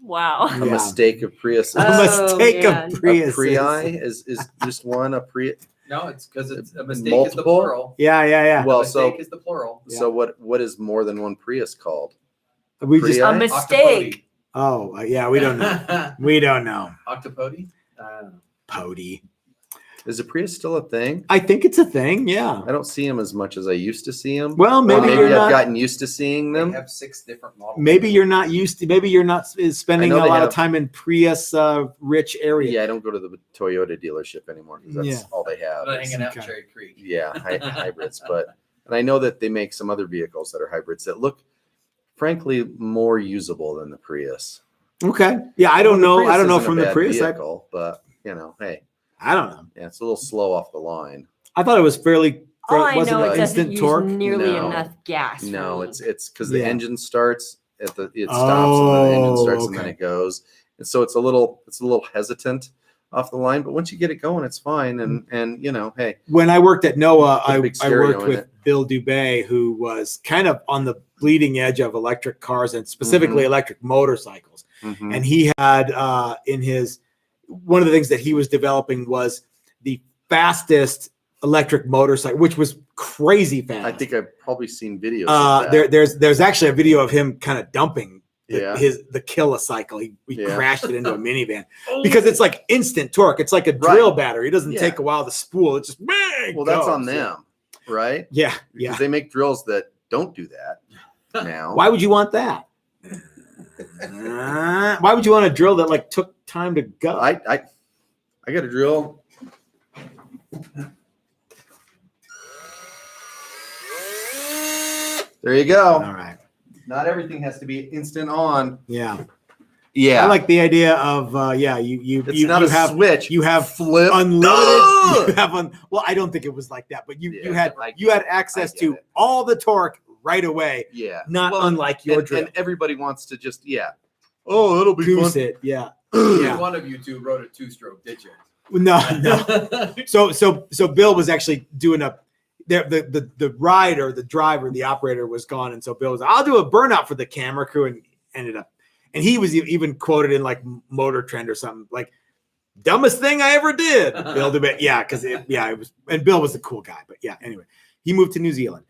Wow. A Yeah. mistake of Prius. A Oh, mistake man. of A Prius. Prii is just one. A Prius. No, it's because it's a mistake is the Multiple? plural. Yeah. Well, a mistake is the plural. So what is more than one Prius called? We just. Prii? A mistake. Oh, yeah. We don't know. We don't know. Octopody? Pody. Is a Prius still a thing? I think it's a thing. Yeah. I don't see them as much as I used to see them. Well, maybe maybe you're I've not. gotten used to seeing They them. have 6 different models. Maybe you're not used to. Maybe you're not spending I a know they lot of have- time in Prius rich area. Yeah, I don't go to the Toyota dealership anymore because that's Yeah. all they have. I'm not hanging out in Okay. Cherry Creek. Yeah, hybrids. And I know that they make some other vehicles that are hybrids that look, frankly, more usable than the Prius. Okay. Yeah, I don't Well, know. Prius I don't know isn't a from the bad Prius. vehicle, but hey, I don't know. yeah, it's a little slow off the line. I thought it was fairly. All I wasn't know, it it doesn't instant use torque? nearly No. enough gas. for No, me. it's because the Yeah. engine starts it stops and then the engine starts and then okay. it goes, and so it's a little hesitant off the line. But once you get it going, it's fine. And hey, When I worked at NOAA, Put a I big stereo worked in with it. Bill Dubay, who was kind of on the bleeding edge of electric cars and specifically electric motorcycles. mhm. And he had one of the things that he was developing was the fastest electric motorcycle, which was crazy fast. I think I've probably seen videos. Of that. There's actually a video of him kind of dumping Yeah. the Killacycle. He Yeah. crashed it into a minivan because it's like instant torque. It's like a drill battery. It doesn't Yeah. take a while to spool. It just bang, Well, that's goes. on them, right? Yeah, Because yeah. they make drills that don't do that now. Why would you want that? Why would you want a drill that like took time to go? I got a drill. There you go. All right. Not everything has to be instant on. Yeah. Yeah. I like the idea of you it's not a have switch. you have flip unlimited. You have well, I don't think it was like that, but you Yeah, had I you had get access it. to all the torque right away, Yeah. not Well, unlike your and, drill. and everybody wants to just Oh, that'll be Goose fun. it, yeah. Neither Yeah. one of you two wrote a 2-stroke, did you? No. So Bill was actually doing the rider, the driver, the operator was gone, and so Bill was, I'll do a burnout for the camera crew, and ended up, and he was even quoted in like Motor Trend or something like, dumbest thing I ever did. Bill did, yeah, because it was, and Bill was a cool guy, but yeah, anyway, he moved to New Zealand.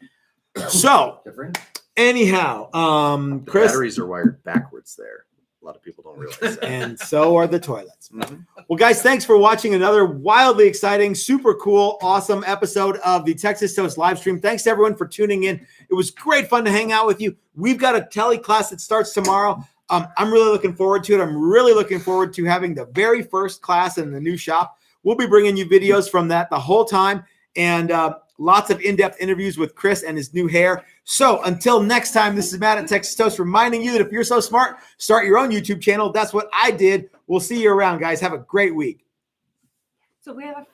So Different. anyhow, The Chris, batteries are wired backwards there. A lot of people don't realize that. and so are the toilets. Mhm. Well, guys, thanks for watching another wildly exciting, super cool, awesome episode of the Texas Toast live stream. Thanks to everyone for tuning in. It was great fun to hang out with you. We've got a tele class that starts tomorrow. I'm really looking forward to it. I'm really looking forward to having the very first class in the new shop. We'll be bringing you videos from that the whole time, and lots of in-depth interviews with Chris and his new hair. So until next time, this is Matt at Texas Toast reminding you that if you're so smart, start your own YouTube channel. That's what I did. We'll see you around, guys. Have a great week. So we have a